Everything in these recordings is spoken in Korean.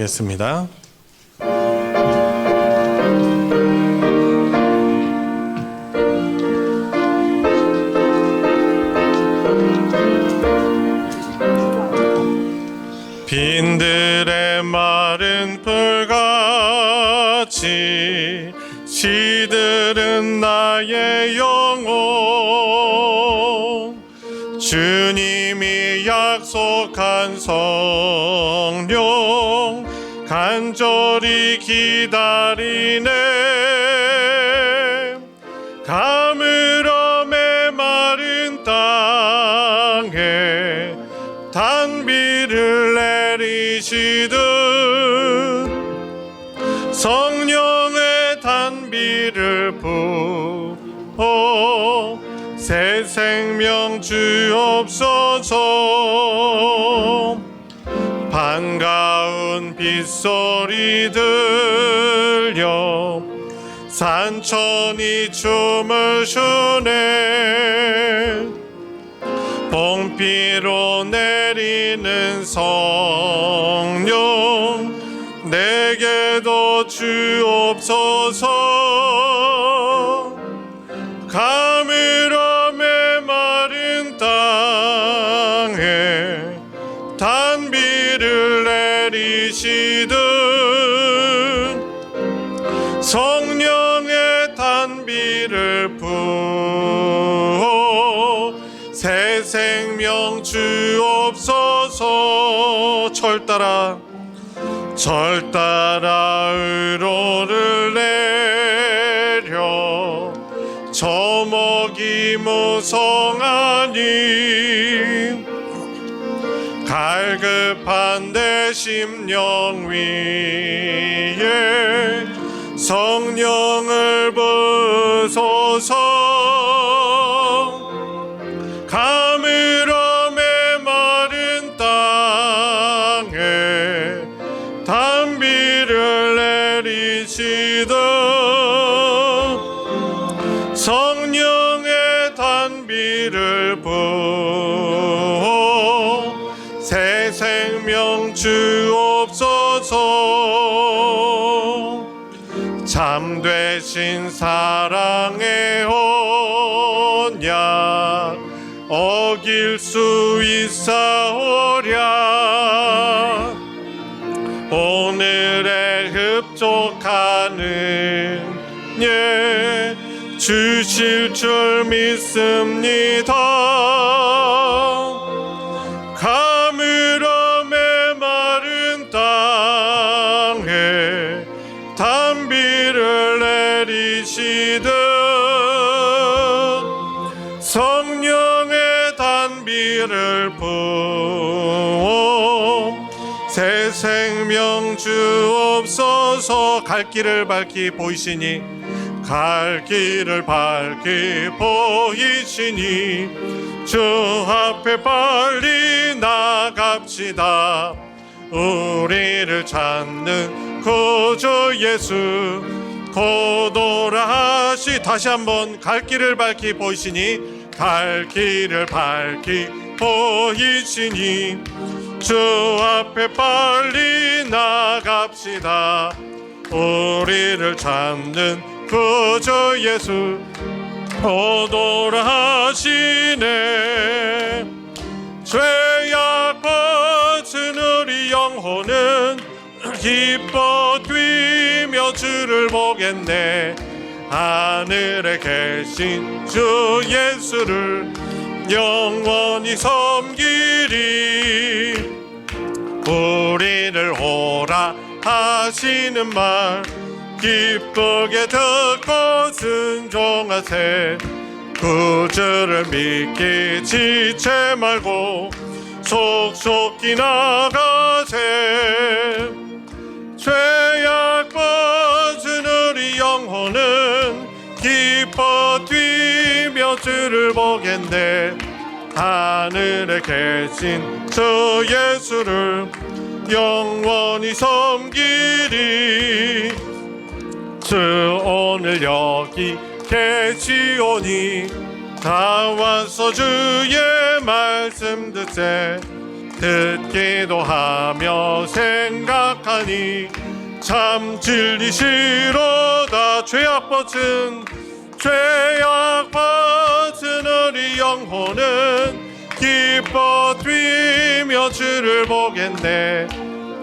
겠습니다. 빈들의 마른 풀같이 시들은 나의 영혼, 주님이 약속한 성령 간절히 기다리네. 가물어 메마른 땅에 단비를 내리시듯 성령의 단비를 부어 새 생명 주옵소서. 반가운 빗소리 들려 산천이 춤을 추네. 봄비로 내리는 성령 내게도 주옵소서. 가물어 메마른 땅에 단비를 내리시듯 성령의 단비를 부어 새 생명 주옵소서. 철 따라 의로를 내려 저먹이 무성하니 갈급한 내 심령 위에 성령을 부소서. 가물어 메마른 땅에 단비를 내리시듯 성령의 단비를 부어 새 생명 주옵소서. 참되신 사랑의 언약 어길 수 있사오랴. 오늘의 흡족한 은혜 주실 줄 믿습니다. 가물어 메마른 땅에 단비를 내리시듯 성령의 단비를 부어 새 생명 주옵소서. 갈 길을 밝히 보이시니 갈 길을 밝히 보이시니 주 앞에 빨리 나갑시다. 우리를 찾는 구주 예수 곧 오라 하시. 다시 한번 갈 길을 밝히 보이시니 갈 길을 밝히 보이시니 주 앞에 빨리 나갑시다. 우리를 찾는 구주 예수 곧 오라 하시네. 죄악 벗은 우리 영혼은 기뻐 뛰며 주를 보겠네. 하늘에 계신 주 예수를 영원히 섬기리. 우리를 오라 하시는 말 기쁘게 듣고 순종하세. 구주를 믿기 지체 말고 속속히 나가세. 죄악 벗은 우리 영혼은 기뻐 뛰며 주를 보겠네. 하늘에 계신 주 예수를 영원히 섬기리. 주 오늘 여기 계시오니 다 와서 주의 말씀 듣세. 듣기도 하며 생각하니 참 진리시로다. 죄악 벗은 우리 영혼은 기뻐 뛰며 주를 보겠네.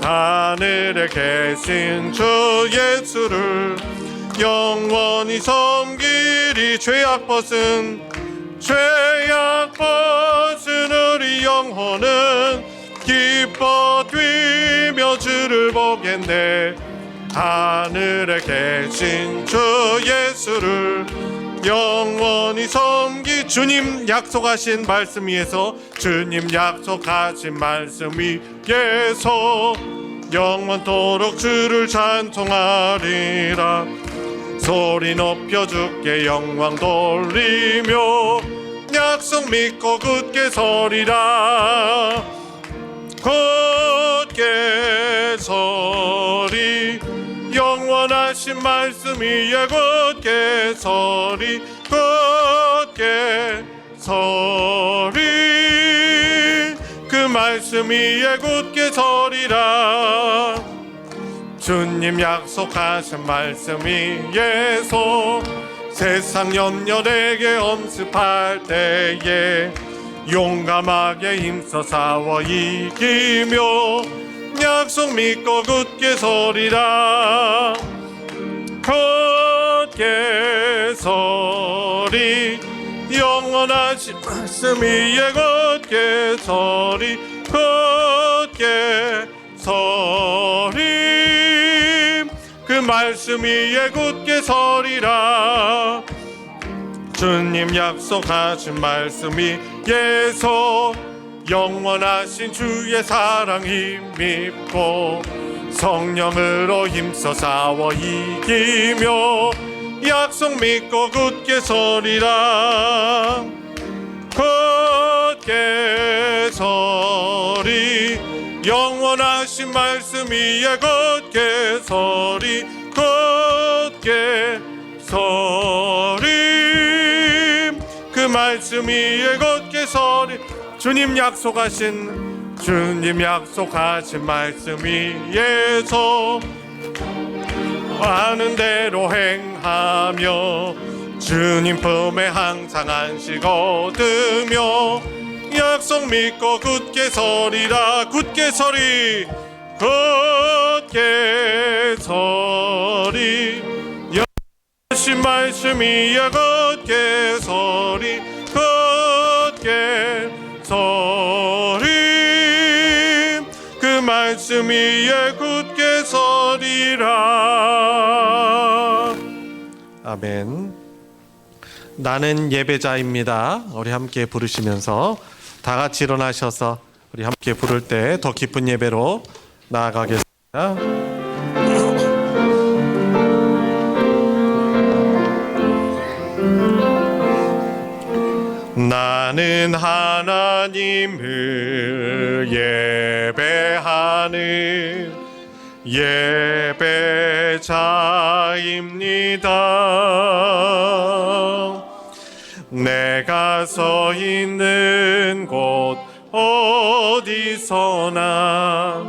하늘에 계신 주 예수를 영원히 섬기리. 죄악 벗은 우리 영혼은 기뻐 뛰며 주를 보겠네. 하늘에 계신 주 예수를 영원히 섬기. 주님 약속하신 말씀 위에서, 주님 약속하신 말씀 위에서 영원토록 주를 찬송하리라. 소리 높여 주께 영광 돌리며 약속 믿고 굳게 서리라. 굳게 서리. 영원하신 말씀 위에 굳게 서리. 굳게 서리. 그 말씀 위에 굳게 서리라. 주님 약속하신 말씀 위에서 세상 염려 내게 엄습할 때에 용감하게 힘써 싸워 이기며 약속 믿고 굳게 서리라. 굳게 서리. 영원하신 말씀 위에 굳게 서리. 굳게 서리. 그 말씀 위에 굳게 서리라. 주님 약속하신 말씀 위에서 영원하신 주의 사랑 힘입고 성령으로 힘써 싸워 이기며 약속 믿고 굳게 서리라. 굳게 서리. 영원하신 말씀 위에 굳게 서리. 굳게 서리. 그 말씀 위에 굳게 서리. 주님 약속하신 말씀 위에서 하는 대로 행하며 주님 품에 항상 안식 얻으며 약속 믿고 굳게 서리라. 굳게 서리. 굳게 서리. 영원하신 말씀 위에 굳게 서리. 굳게 서리. 그 말씀 위에 굳게 서리라. 아멘. 나는 예배자입니다. 우리 함께 부르시면서 다 같이 일어나셔서 우리 함께 부를 때 더 깊은 예배로 나아가겠습니다. 나는 하나님을 예배하는 예배자입니다. 내가 서 있는 곳 어디서나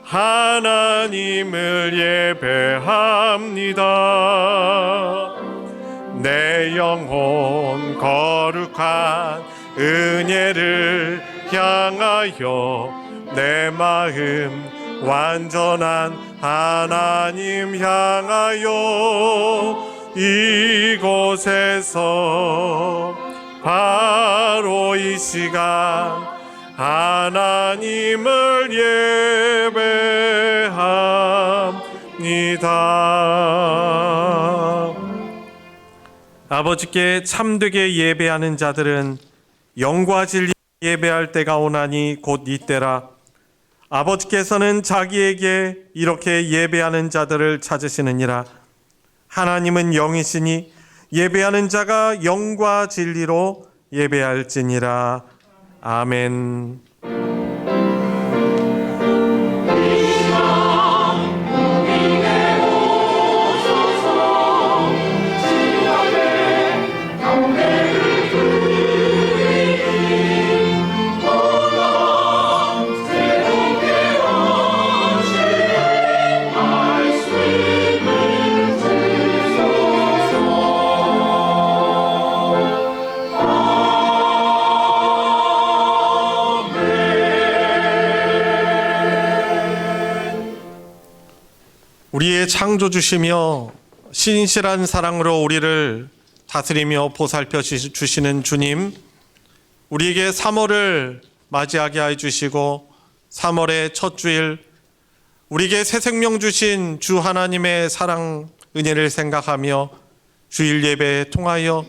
하나님을 예배합니다. 내 영혼 거룩한 은혜를 향하여 내 마음 완전한 하나님 향하여 이곳에서 바로 이 시간 하나님을 예배합니다. 아버지께 참되게 예배하는 자들은 영과 진리 예배할 때가 오나니 곧 이때라. 아버지께서는 자기에게 이렇게 예배하는 자들을 찾으시느니라. 하나님은 영이시니 예배하는 자가 영과 진리로 예배할지니라. 아멘. 우리의 창조주시며 신실한 사랑으로 우리를 다스리며 보살펴 주시는 주님, 우리에게 3월을 맞이하게 해주시고 3월의 첫 주일 우리에게 새 생명 주신 주 하나님의 사랑 은혜를 생각하며 주일 예배에 통하여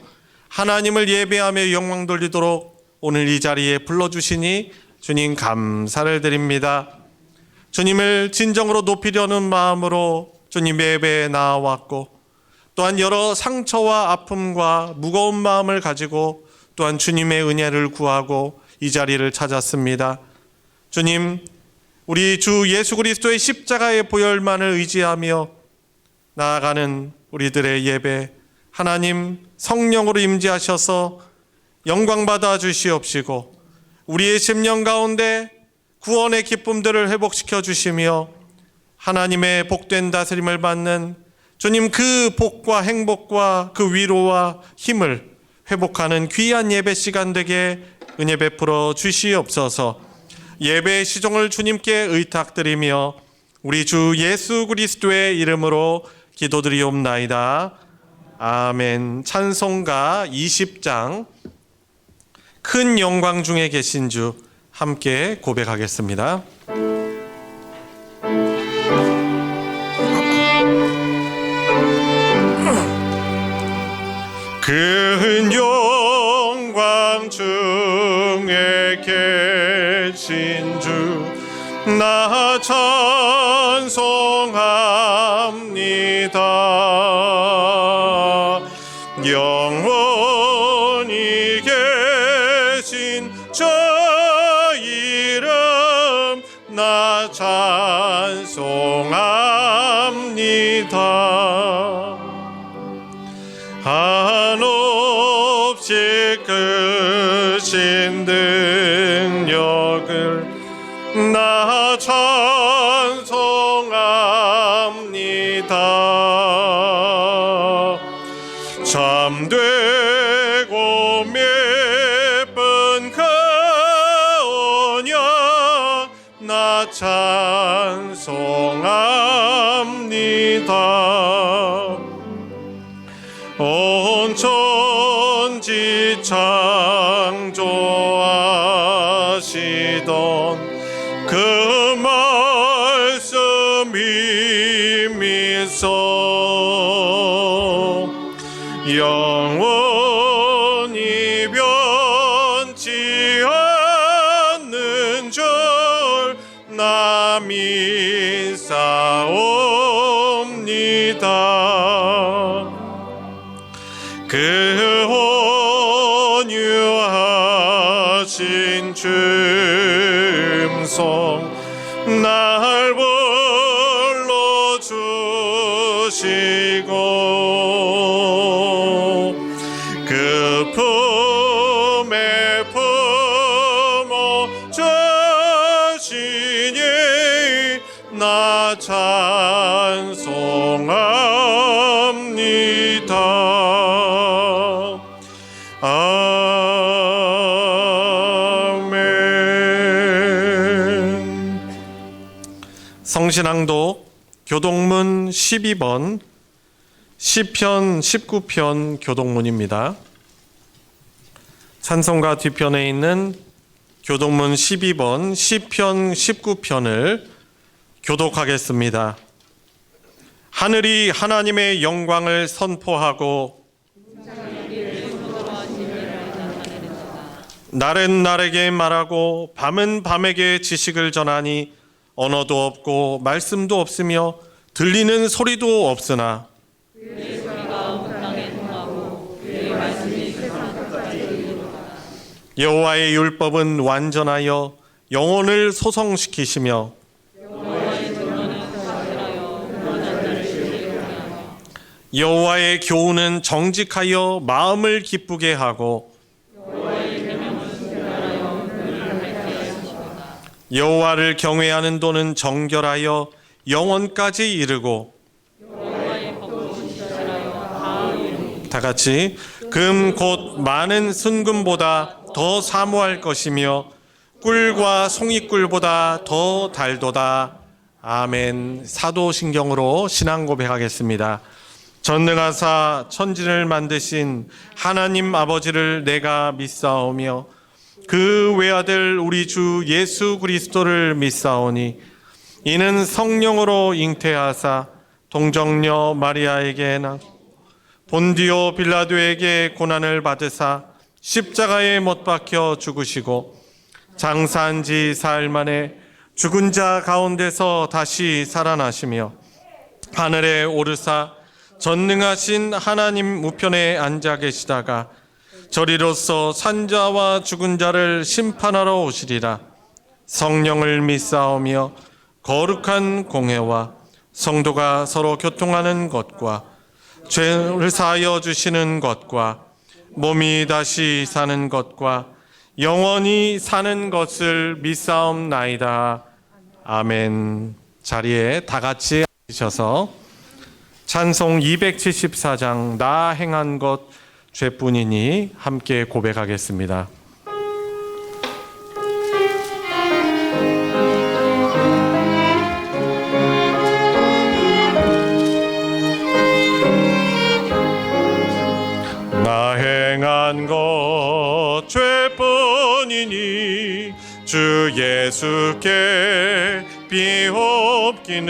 하나님을 예배하며 영광 돌리도록 오늘 이 자리에 불러주시니 주님 감사를 드립니다. 주님을 진정으로 높이려는 마음으로 주님 예배에 나아왔고, 또한 여러 상처와 아픔과 무거운 마음을 가지고 또한 주님의 은혜를 구하고 이 자리를 찾았습니다. 주님, 우리 주 예수 그리스도의 십자가의 보혈만을 의지하며 나아가는 우리들의 예배, 하나님 성령으로 임재하셔서 영광 받아 주시옵시고 우리의 심령 가운데 구원의 기쁨들을 회복시켜 주시며 하나님의 복된 다스림을 받는 주님, 그 복과 행복과 그 위로와 힘을 회복하는 귀한 예배 시간 되게 은혜 베풀어 주시옵소서. 예배의 시종을 주님께 의탁드리며 우리 주 예수 그리스도의 이름으로 기도드리옵나이다. 아멘. 찬송가 20장 큰 영광 중에 계신 주 함께 고백하겠습니다. 큰 영광 중에 계신 주 나 찬송합니다. 영원히 계신 저 이름 나 찬송합니다. 한없이 크신 능력을 나 찬송합니다. 참되고 예쁜 그 언약 나 찬송합니다. 온 천지 창조하시던 그 말씀 힘있어 영원히 변치 않는 줄 나 믿사옵니다. 그 온유하신 줌성 날 불러주시고 그 품에 품어 주시니 나 찬송합니다. 아멘. 성신앙독 교동문 12번 시편 19편 교동문입니다. 찬송가 뒤편에 있는 교동문 12번 시편 19편을 교독하겠습니다. 하늘이 하나님의 영광을 선포하고 날은 날에게 말하고 밤은 밤에게 지식을 전하니 언어도 없고 말씀도 없으며 들리는 소리도 없으나 그의 소리가 온 땅에 통하고 그의 말씀이 세상 끝까지 이르도다. 여호와의 율법은 완전하여 영혼을 소성시키시며 여호와의 전론은 사실하여 그런 자들을 즐기게 하며 여호와의 교훈은 정직하여 마음을 기쁘게 하고 여호와의 계명은 순결하여 그를 밝게 하시도다. 여호와를 경외하는 도는 정결하여 영원까지 이르고 여호와의 법은 진실하여 다 이루고 다 같이 금 곧 많은 순금보다 더 사모할 것이며 꿀과 송이꿀보다 더 달도다. 아멘. 사도신경으로 신앙 고백하겠습니다. 전능하사 천지를 만드신 하나님 아버지를 내가 믿사오며 그 외아들 우리 주 예수 그리스도를 믿사오니 이는 성령으로 잉태하사 동정녀 마리아에게 나 본디오 빌라도에게 고난을 받으사 십자가에 못 박혀 죽으시고 장사한 지 사흘 만에 죽은 자 가운데서 다시 살아나시며 하늘에 오르사 전능하신 하나님 우편에 앉아 계시다가 저리로서 산자와 죽은 자를 심판하러 오시리라. 성령을 믿사오며 거룩한 공회와 성도가 서로 교통하는 것과 죄를 사하여 주시는 것과 몸이 다시 사는 것과 영원히 사는 것을 믿사옵나이다. 아멘. 자리에 다 같이 앉으셔서 찬송 274장 나 행한 것 죄뿐이니 함께 고백하겠습니다. 나 행한 것 죄뿐이니 주 예수께 비옵기는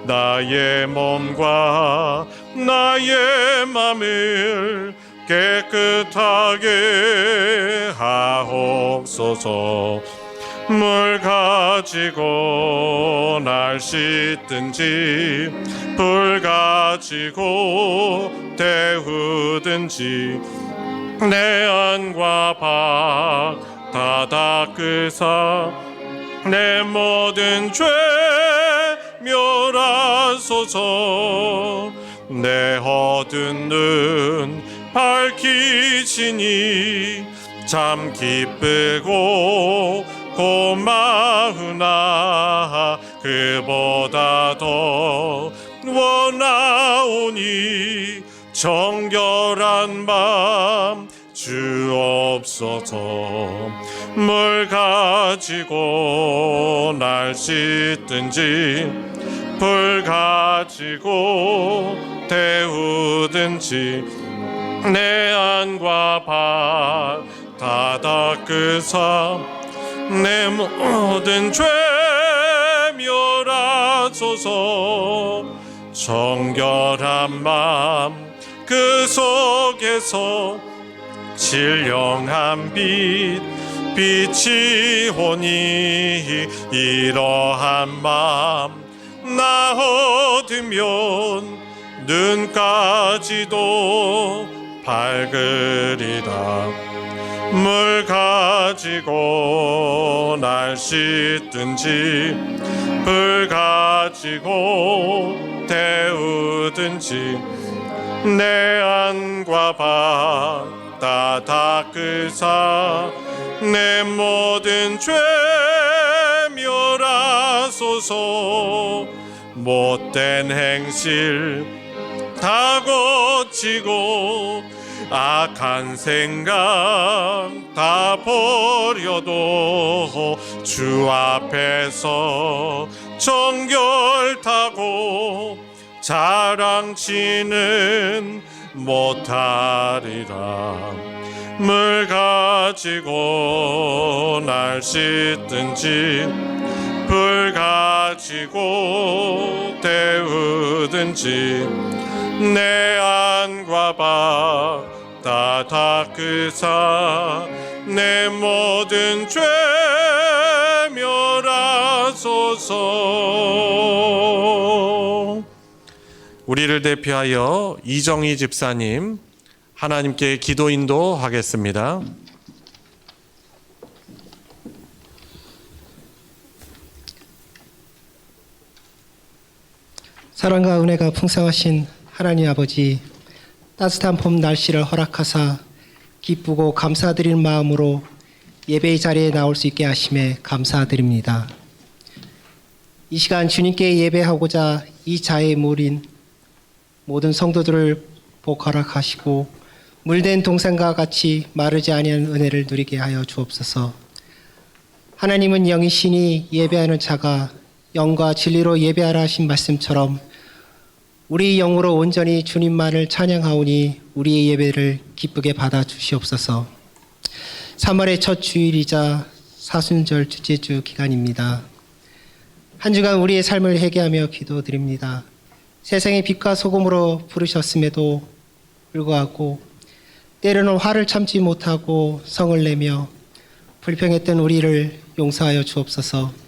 나의 몸과 나의 맘을 깨끗하게 하옵소서. 물 가지고 날 씻든지 불 가지고 데우든지 내 안과 밖 다 닦으사 내 모든 죄 멸하소서. 내 어두운 눈 밝히시니 참 기쁘고 고마우나 그보다 더 원하오니 정결한 맘 주옵소서. 물 가지고 날 씻든지 불 가지고 데우든지 내 안과 밖 다 닦으사 내 모든 죄 멸하소서. 정결한 맘 그 속에서 신령한 빛이 오니 이러한 맘 나 얻으면 눈까지도 밝으리라. 물 가지고 날 씻든지 불 가지고 데우든지 내 안과 밖 다 닦으사 내 모든 죄 멸하소서. 못된 행실 다 고치고 악한 생각 다 버려도 주 앞에서 정결타고 자랑치는 못하리라. 물 가지고 날 씻든지 불 가지고 데우든지 내 안과 밖 다 닦으사 내 모든 죄 멸하소서. 우리를 대표하여 이정희 집사님 하나님께 기도 인도하겠습니다. 사랑과 은혜가 풍성하신 하나님 아버지, 따뜻한 봄 날씨를 허락하사 기쁘고 감사드릴 마음으로 예배의 자리에 나올 수 있게 하심에 감사드립니다. 이 시간 주님께 예배하고자 이 자에 모인 모든 성도들을 복 허락하시고 물된 동산과 같이 마르지 아니하는 은혜를 누리게 하여 주옵소서. 하나님은 영이시니 예배하는 자가 영과 진리로 예배하라 하신 말씀처럼 우리 영으로 온전히 주님만을 찬양하오니 우리의 예배를 기쁘게 받아 주시옵소서. 3월의 첫 주일이자 사순절 주제주 기간입니다. 한 주간 우리의 삶을 회개하며 기도드립니다. 세상의 빛과 소금으로 부르셨음에도 불구하고 때로는 화를 참지 못하고 성을 내며 불평했던 우리를 용서하여 주옵소서.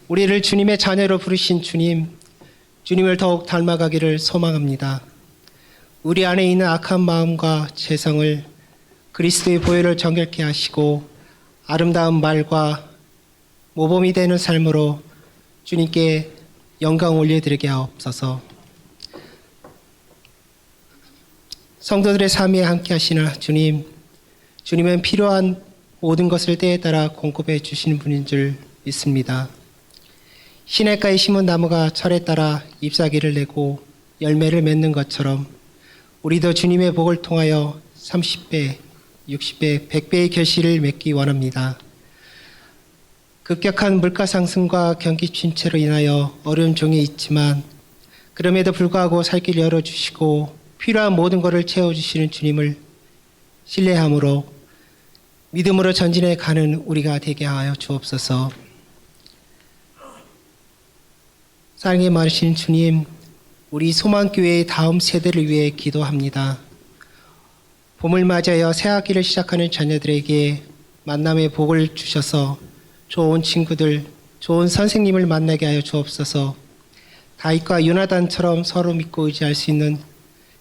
우리를 주님의 자녀로 부르신 주님을 더욱 닮아가기를 소망합니다. 우리 안에 있는 악한 마음과 죄성을 그리스도의 보혈을 정결케 하시고 아름다운 말과 모범이 되는 삶으로 주님께 영광 올려드리게 하옵소서. 성도들의 삶에 함께 하시는 주님은 필요한 모든 것을 때에 따라 공급해 주시는 분인 줄 믿습니다. 시냇가에 심은 나무가 철에 따라 잎사귀를 내고 열매를 맺는 것처럼 우리도 주님의 복을 통하여 30배, 60배, 100배의 결실을 맺기 원합니다. 급격한 물가 상승과 경기 침체로 인하여 어려운 종이 있지만 그럼에도 불구하고 살 길을 열어주시고 필요한 모든 것을 채워주시는 주님을 신뢰함으로 믿음으로 전진해 가는 우리가 되게 하여 주옵소서. 사랑에 많으신 주님, 우리 소망교회의 다음 세대를 위해 기도합니다. 봄을 맞이하여 새 학기를 시작하는 자녀들에게 만남의 복을 주셔서 좋은 친구들, 좋은 선생님을 만나게 하여 주옵소서. 다윗과 요나단처럼 서로 믿고 의지할 수 있는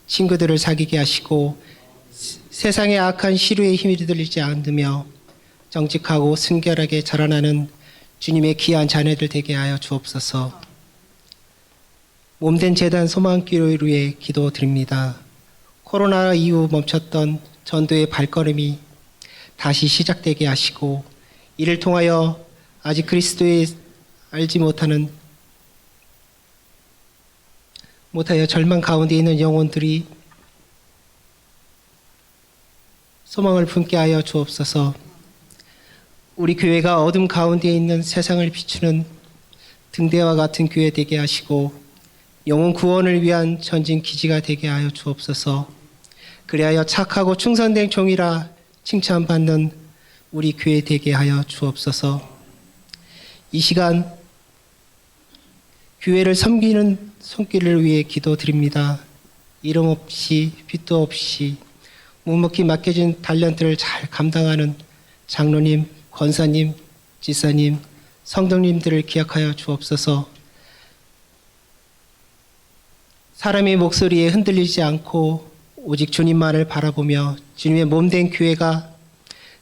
친구들을 사귀게 하시고 세상의 악한 시류에 힘이 들리지 않으며 정직하고 순결하게 자라나는 주님의 귀한 자녀들 되게 하여 주옵소서. 몸된 재단 소망교회를 위해 기도드립니다. 코로나 이후 멈췄던 전도의 발걸음이 다시 시작되게 하시고 이를 통하여 아직 그리스도에 알지 못하여 절망 가운데 있는 영혼들이 소망을 품게 하여 주옵소서. 우리 교회가 어둠 가운데 있는 세상을 비추는 등대와 같은 교회 되게 하시고 영혼 구원을 위한 전진 기지가 되게 하여 주옵소서. 그리하여 착하고 충성된 종이라 칭찬받는 우리 교회 되게 하여 주옵소서. 이 시간 교회를 섬기는 손길을 위해 기도드립니다. 이름 없이 빛도 없이 묵묵히 맡겨진 달란트를 잘 감당하는 장로님, 권사님, 지사님, 성도님들을 기억하여 주옵소서. 사람의 목소리에 흔들리지 않고 오직 주님만을 바라보며 주님의 몸된 교회가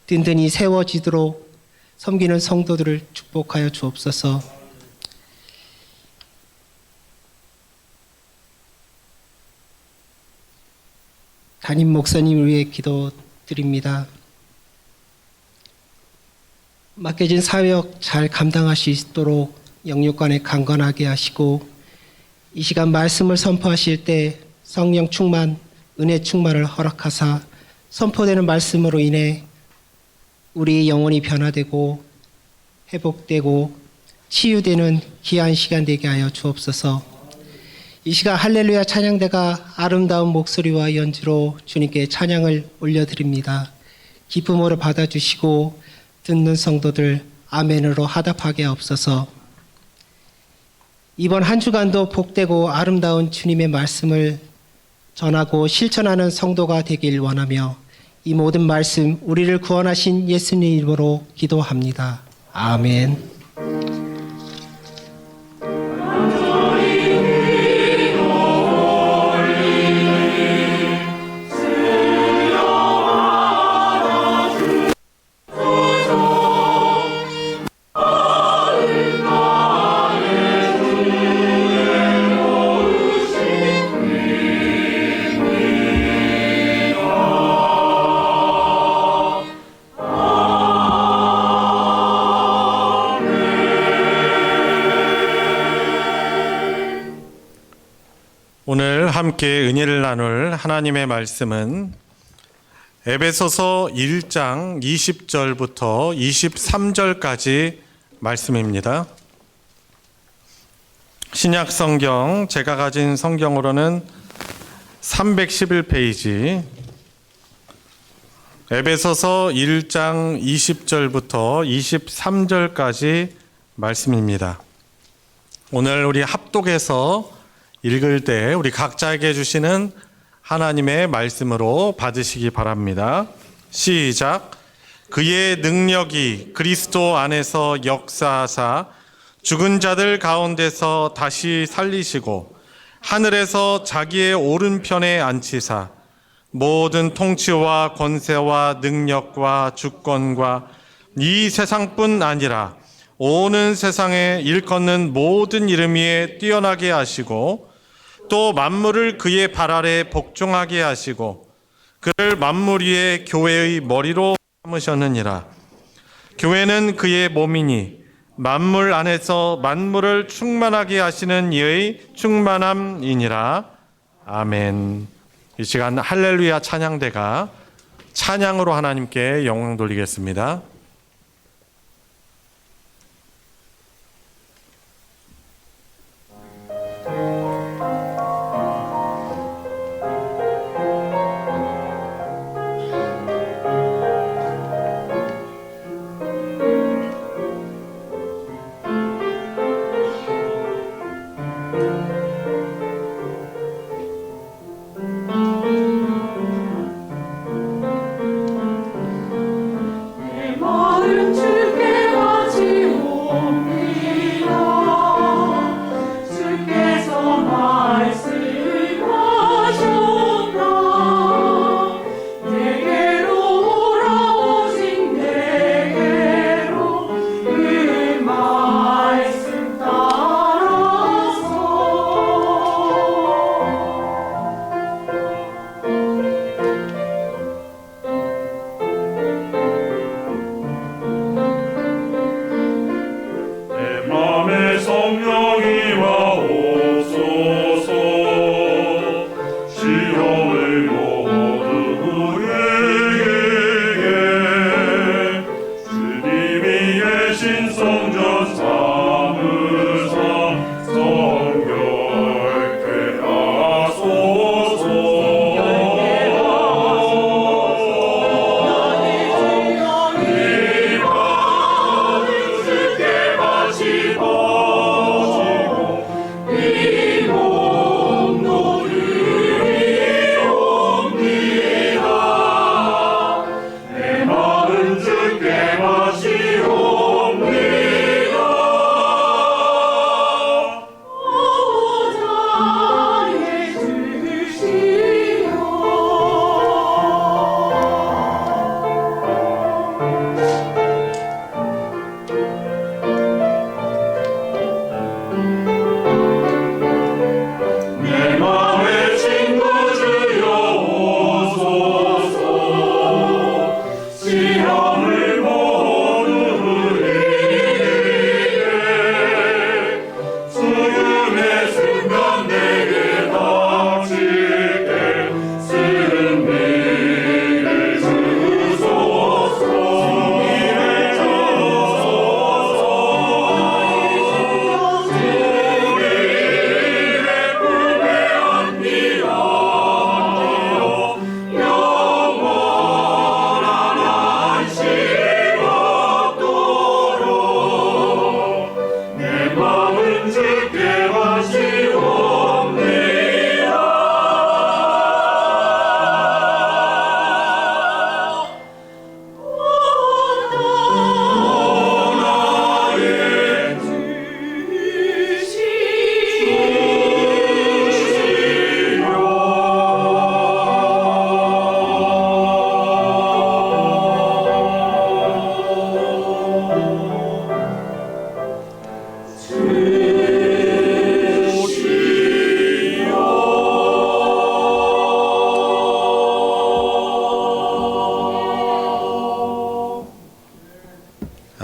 든든히 세워지도록 섬기는 성도들을 축복하여 주옵소서. 담임 목사님을 위해 기도드립니다. 맡겨진 사역 잘 감당하실 수 있도록 영육간에 강건하게 하시고 이 시간 말씀을 선포하실 때 성령 충만, 은혜 충만을 허락하사 선포되는 말씀으로 인해 우리의 영혼이 변화되고 회복되고 치유되는 귀한 시간 되게 하여 주옵소서. 이 시간 할렐루야 찬양대가 아름다운 목소리와 연주로 주님께 찬양을 올려드립니다. 기쁨으로 받아주시고 듣는 성도들 아멘으로 화답하게 하옵소서. 이번 한 주간도 복되고 아름다운 주님의 말씀을 전하고 실천하는 성도가 되길 원하며 이 모든 말씀 우리를 구원하신 예수님 이름으로 기도합니다. 아멘. 오늘 함께 은혜를 나눌 하나님의 말씀은 에베소서 1장 20절부터 23절까지 말씀입니다. 신약 성경 제가 가진 성경으로는 311페이지 에베소서 1장 20절부터 23절까지 말씀입니다. 오늘 우리 합독해서 읽을 때 우리 각자에게 주시는 하나님의 말씀으로 받으시기 바랍니다. 시작. 그의 능력이 그리스도 안에서 역사하사 죽은 자들 가운데서 다시 살리시고 하늘에서 자기의 오른편에 앉히사 모든 통치와 권세와 능력과 주권과 이 세상뿐 아니라 오는 세상에 일컫는 모든 이름 위에 뛰어나게 하시고 또 만물을 그의 발 아래 복종하게 하시고 그를 만물 위에 교회의 머리로 삼으셨느니라. 교회는 그의 몸이니 만물 안에서 만물을 충만하게 하시는 이의 충만함이니라. 아멘. 이 시간 할렐루야 찬양대가 찬양으로 하나님께 영광 돌리겠습니다.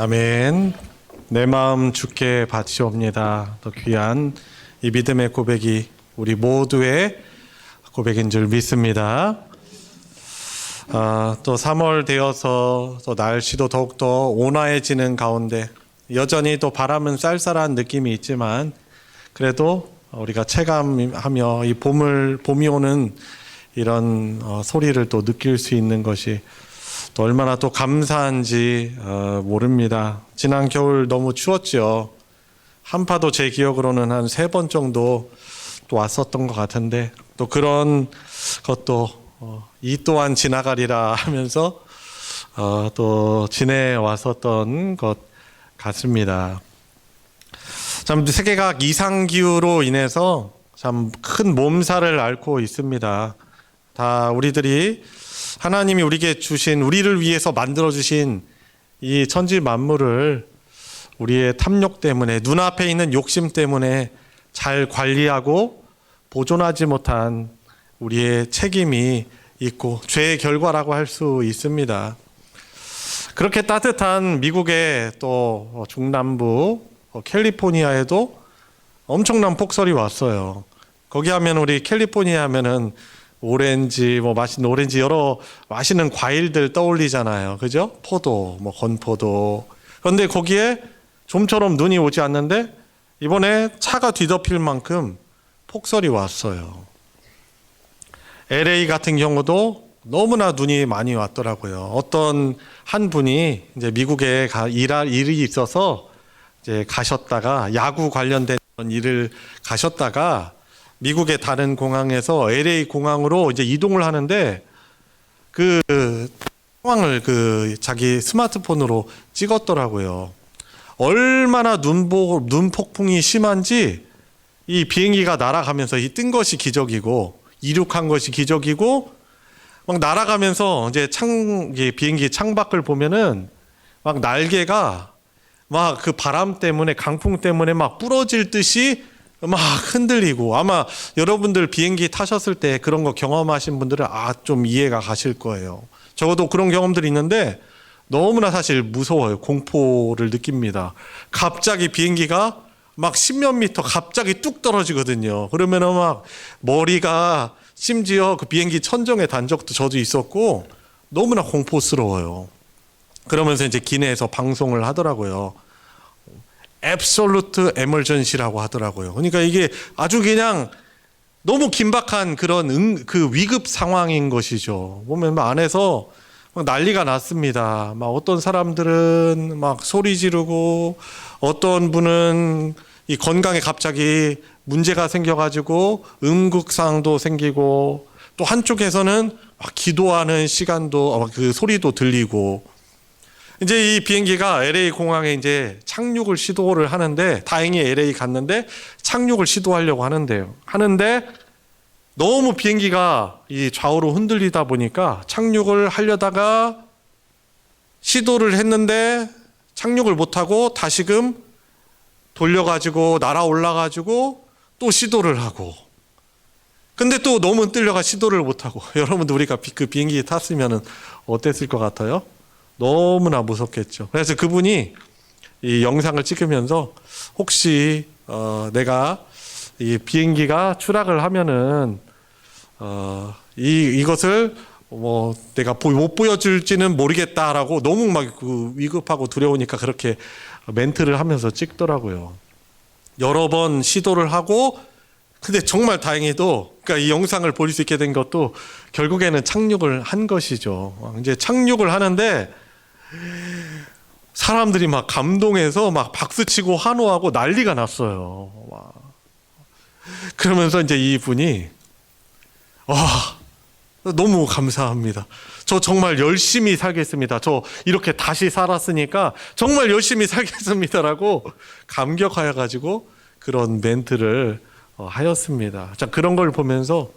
아멘. 내 마음 주께 바치옵니다. 더 귀한 이 믿음의 고백이 우리 모두의 고백인 줄 믿습니다. 또 3월 되어서 또 날씨도 더욱더 온화해지는 가운데 여전히 또 바람은 쌀쌀한 느낌이 있지만 그래도 우리가 체감하며 이 봄이 오는 이런 소리를 또 느낄 수 있는 것이 또 얼마나 또 감사한지 모릅니다. 지난 겨울 너무 추웠죠. 한파도 제 기억으로는 한 3번 정도 또 왔었던 것 같은데 또 그런 것도 이 또한 지나가리라 하면서 또 지내왔었던 것 같습니다. 참 세계가 이상기후로 인해서 참 큰 몸살을 앓고 있습니다. 다 우리들이 하나님이 우리에게 주신, 우리를 위해서 만들어 주신 이 천지 만물을 우리의 탐욕 때문에, 눈앞에 있는 욕심 때문에 잘 관리하고 보존하지 못한 우리의 책임이 있고 죄의 결과라고 할 수 있습니다. 그렇게 따뜻한 미국의 또 중남부 캘리포니아에도 엄청난 폭설이 왔어요. 거기 하면 우리 캘리포니아 하면은 오렌지, 맛있는 오렌지, 여러 맛있는 과일들 떠올리잖아요. 그죠? 포도, 건포도. 그런데 거기에 좀처럼 눈이 오지 않는데 이번에 차가 뒤덮일 만큼 폭설이 왔어요. LA 같은 경우도 너무나 눈이 많이 왔더라고요. 어떤 한 분이 이제 미국에 일할 일이 있어서 이제 가셨다가 야구 관련된 일을 가셨다가 미국의 다른 공항에서 LA 공항으로 이제 이동을 하는데 그 상황을 자기 스마트폰으로 찍었더라고요. 얼마나 눈폭풍이 심한지 이 비행기가 날아가면서 이 뜬 것이 기적이고 이륙한 것이 기적이고 막 날아가면서 이제 비행기 창밖을 보면은 막 날개가 막 그 바람 때문에 강풍 때문에 막 부러질 듯이 막 흔들리고 아마 여러분들 비행기 타셨을 때 그런 거 경험하신 분들은 좀 이해가 가실 거예요. 적어도 그런 경험들이 있는데 너무나 사실 무서워요. 공포를 느낍니다. 갑자기 비행기가 막 10몇 미터 갑자기 뚝 떨어지거든요. 그러면은 막 머리가 심지어 그 비행기 천정에 단 적도 저도 있었고 너무나 공포스러워요. 그러면서 이제 기내에서 방송을 하더라고요. Absolute Emergency라고 하더라고요. 그러니까 이게 아주 그냥 너무 긴박한 그런 그 위급 상황인 것이죠. 보면 안에서 막 난리가 났습니다. 막 어떤 사람들은 막 소리 지르고 어떤 분은 이 건강에 갑자기 문제가 생겨가지고 음극상도 생기고 또 한쪽에서는 막 기도하는 시간도 그 소리도 들리고 이제 이 비행기가 LA 공항에 이제 착륙을 시도를 하는데 다행히 LA 갔는데 착륙을 시도하려고 하는데 너무 비행기가 이 좌우로 흔들리다 보니까 착륙을 하려다가 시도를 했는데 착륙을 못하고 다시금 돌려가지고 날아 올라가지고 또 시도를 하고 근데 또 너무 흔들려가 시도를 못하고 여러분들 우리가 그 비행기 탔으면 어땠을 것 같아요? 너무나 무섭겠죠. 그래서 그분이 이 영상을 찍으면서 혹시 내가 이 비행기가 추락을 하면은 이것을 내가 못 보여줄지는 모르겠다라고 너무 막 위급하고 두려우니까 그렇게 멘트를 하면서 찍더라고요. 여러 번 시도를 하고 근데 정말 다행히도 그러니까 이 영상을 볼 수 있게 된 것도 결국에는 착륙을 한 것이죠. 이제 착륙을 하는데 사람들이 막 감동해서 막 박수치고 환호하고 난리가 났어요. 그러면서 이제 이분이 너무 감사합니다. 저 정말 열심히 살겠습니다. 저 이렇게 다시 살았으니까 정말 열심히 살겠습니다라고 감격하여 가지고 그런 멘트를 하였습니다. 자, 그런 걸 보면서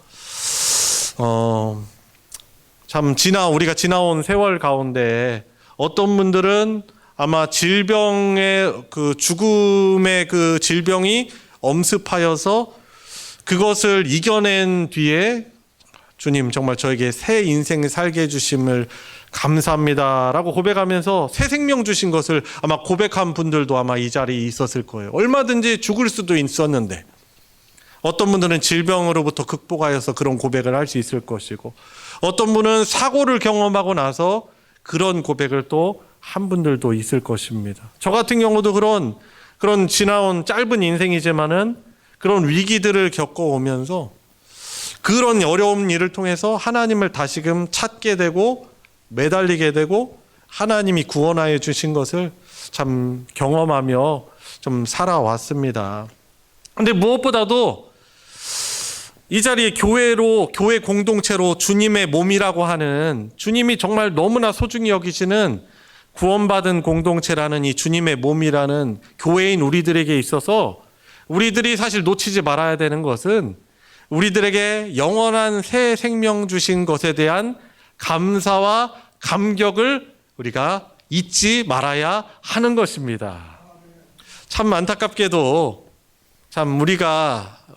참 우리가 지나온 세월 가운데 어떤 분들은 아마 질병의 죽음의 그 질병이 엄습하여서 그것을 이겨낸 뒤에 주님 정말 저에게 새 인생 살게 해주심을 감사합니다라고 고백하면서 새 생명 주신 것을 아마 고백한 분들도 아마 이 자리에 있었을 거예요. 얼마든지 죽을 수도 있었는데 어떤 분들은 질병으로부터 극복하여서 그런 고백을 할 수 있을 것이고 어떤 분은 사고를 경험하고 나서 그런 고백을 또 한 분들도 있을 것입니다. 저 같은 경우도 그런 지나온 짧은 인생이지만은 그런 위기들을 겪어오면서 그런 어려운 일을 통해서 하나님을 다시금 찾게 되고 매달리게 되고 하나님이 구원하여 주신 것을 참 경험하며 좀 살아왔습니다. 근데 무엇보다도 이 자리에 교회 공동체로 주님의 몸이라고 하는, 주님이 정말 너무나 소중히 여기시는 구원받은 공동체라는 이 주님의 몸이라는 교회인 우리들에게 있어서 우리들이 사실 놓치지 말아야 되는 것은 우리들에게 영원한 새 생명 주신 것에 대한 감사와 감격을 우리가 잊지 말아야 하는 것입니다. 참 안타깝게도 참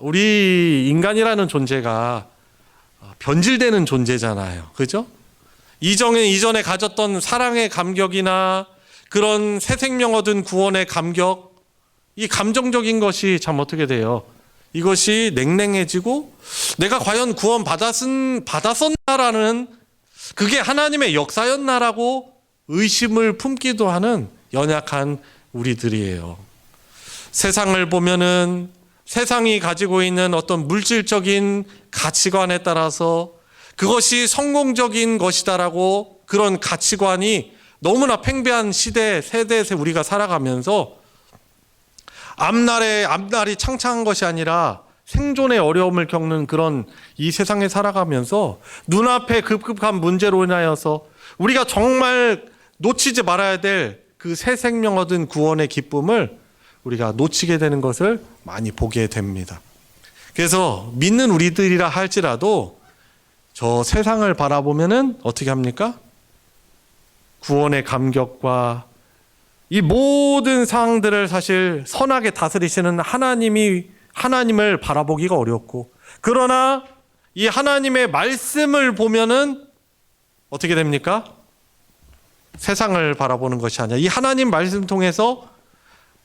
우리 인간이라는 존재가 변질되는 존재잖아요. 그죠? 이전에 가졌던 사랑의 감격이나 그런 새 생명 얻은 구원의 감격, 이 감정적인 것이 참 어떻게 돼요? 이것이 냉랭해지고 내가 과연 구원 받았었나라는, 그게 하나님의 역사였나라고 의심을 품기도 하는 연약한 우리들이에요. 세상을 보면은 세상이 가지고 있는 어떤 물질적인 가치관에 따라서 그것이 성공적인 것이다라고, 그런 가치관이 너무나 팽배한 세대에서 우리가 살아가면서 앞날이 창창한 것이 아니라 생존의 어려움을 겪는 그런 이 세상에 살아가면서 눈앞에 급급한 문제로 인하여서 우리가 정말 놓치지 말아야 될 그 새 생명 얻은 구원의 기쁨을 우리가 놓치게 되는 것을 많이 보게 됩니다. 그래서 믿는 우리들이라 할지라도 저 세상을 바라보면은 어떻게 합니까? 구원의 감격과 이 모든 상황들을 사실 선하게 다스리시는 하나님을 바라보기가 어렵고, 그러나 이 하나님의 말씀을 보면은 어떻게 됩니까? 세상을 바라보는 것이 아니라 이 하나님 말씀 통해서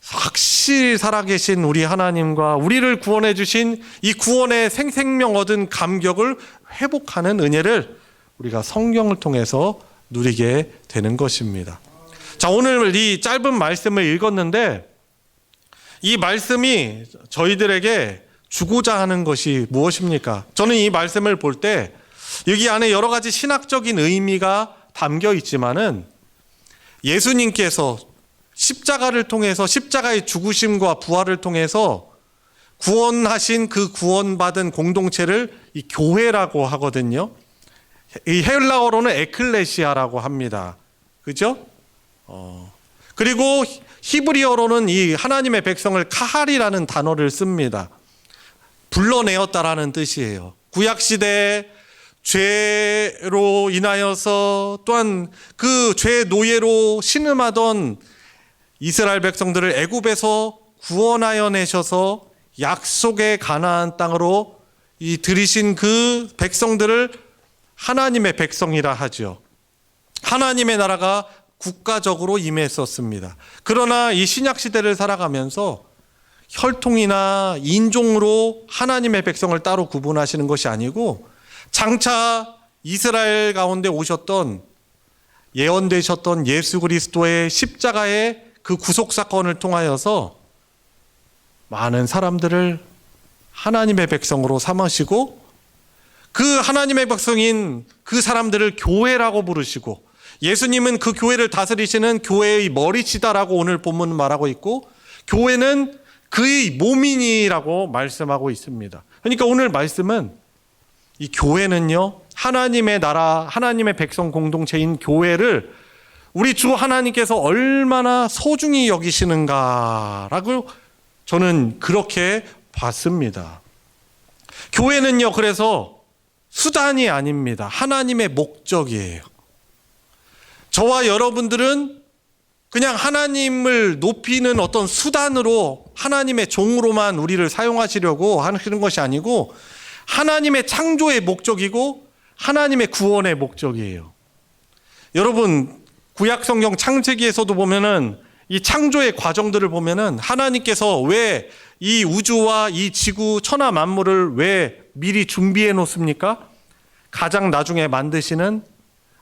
확실히 살아계신 우리 하나님과 우리를 구원해 주신 이 구원의 생명 얻은 감격을 회복하는 은혜를 우리가 성경을 통해서 누리게 되는 것입니다. 자, 오늘 이 짧은 말씀을 읽었는데 이 말씀이 저희들에게 주고자 하는 것이 무엇입니까? 저는 이 말씀을 볼 때 여기 안에 여러 가지 신학적인 의미가 담겨 있지만은 예수님께서 십자가를 통해서, 십자가의 죽으심과 부활을 통해서 구원하신 그 구원받은 공동체를 이 교회라고 하거든요. 이 헬라어로는 에클레시아라고 합니다. 그죠? 그리고 히브리어로는 이 하나님의 백성을 카할이라는 단어를 씁니다. 불러내었다라는 뜻이에요. 구약시대에 죄로 인하여서 또한 그 죄 노예로 신음하던 이스라엘 백성들을 애굽에서 구원하여 내셔서 약속의 가나안 땅으로 이 들이신 그 백성들을 하나님의 백성이라 하죠. 하나님의 나라가 국가적으로 임했었습니다. 그러나 이 신약 시대를 살아가면서 혈통이나 인종으로 하나님의 백성을 따로 구분하시는 것이 아니고 장차 이스라엘 가운데 오셨던, 예언되셨던 예수 그리스도의 십자가의 그 구속 사건을 통하여서 많은 사람들을 하나님의 백성으로 삼으시고 그 하나님의 백성인 그 사람들을 교회라고 부르시고, 예수님은 그 교회를 다스리시는 교회의 머리시다라고 오늘 본문은 말하고 있고, 교회는 그의 몸이니라고 말씀하고 있습니다. 그러니까 오늘 말씀은 이 교회는요, 하나님의 나라, 하나님의 백성 공동체인 교회를 우리 주 하나님께서 얼마나 소중히 여기시는가라고 저는 그렇게 봤습니다. 교회는요, 그래서 수단이 아닙니다. 하나님의 목적이에요. 저와 여러분들은 그냥 하나님을 높이는 어떤 수단으로, 하나님의 종으로만 우리를 사용하시려고 하시는 것이 아니고 하나님의 창조의 목적이고 하나님의 구원의 목적이에요. 여러분, 구약 성경 창세기에서도 보면은 이 창조의 과정들을 보면은 하나님께서 왜 이 우주와 이 지구 천하 만물을 왜 미리 준비해 놓습니까? 가장 나중에 만드시는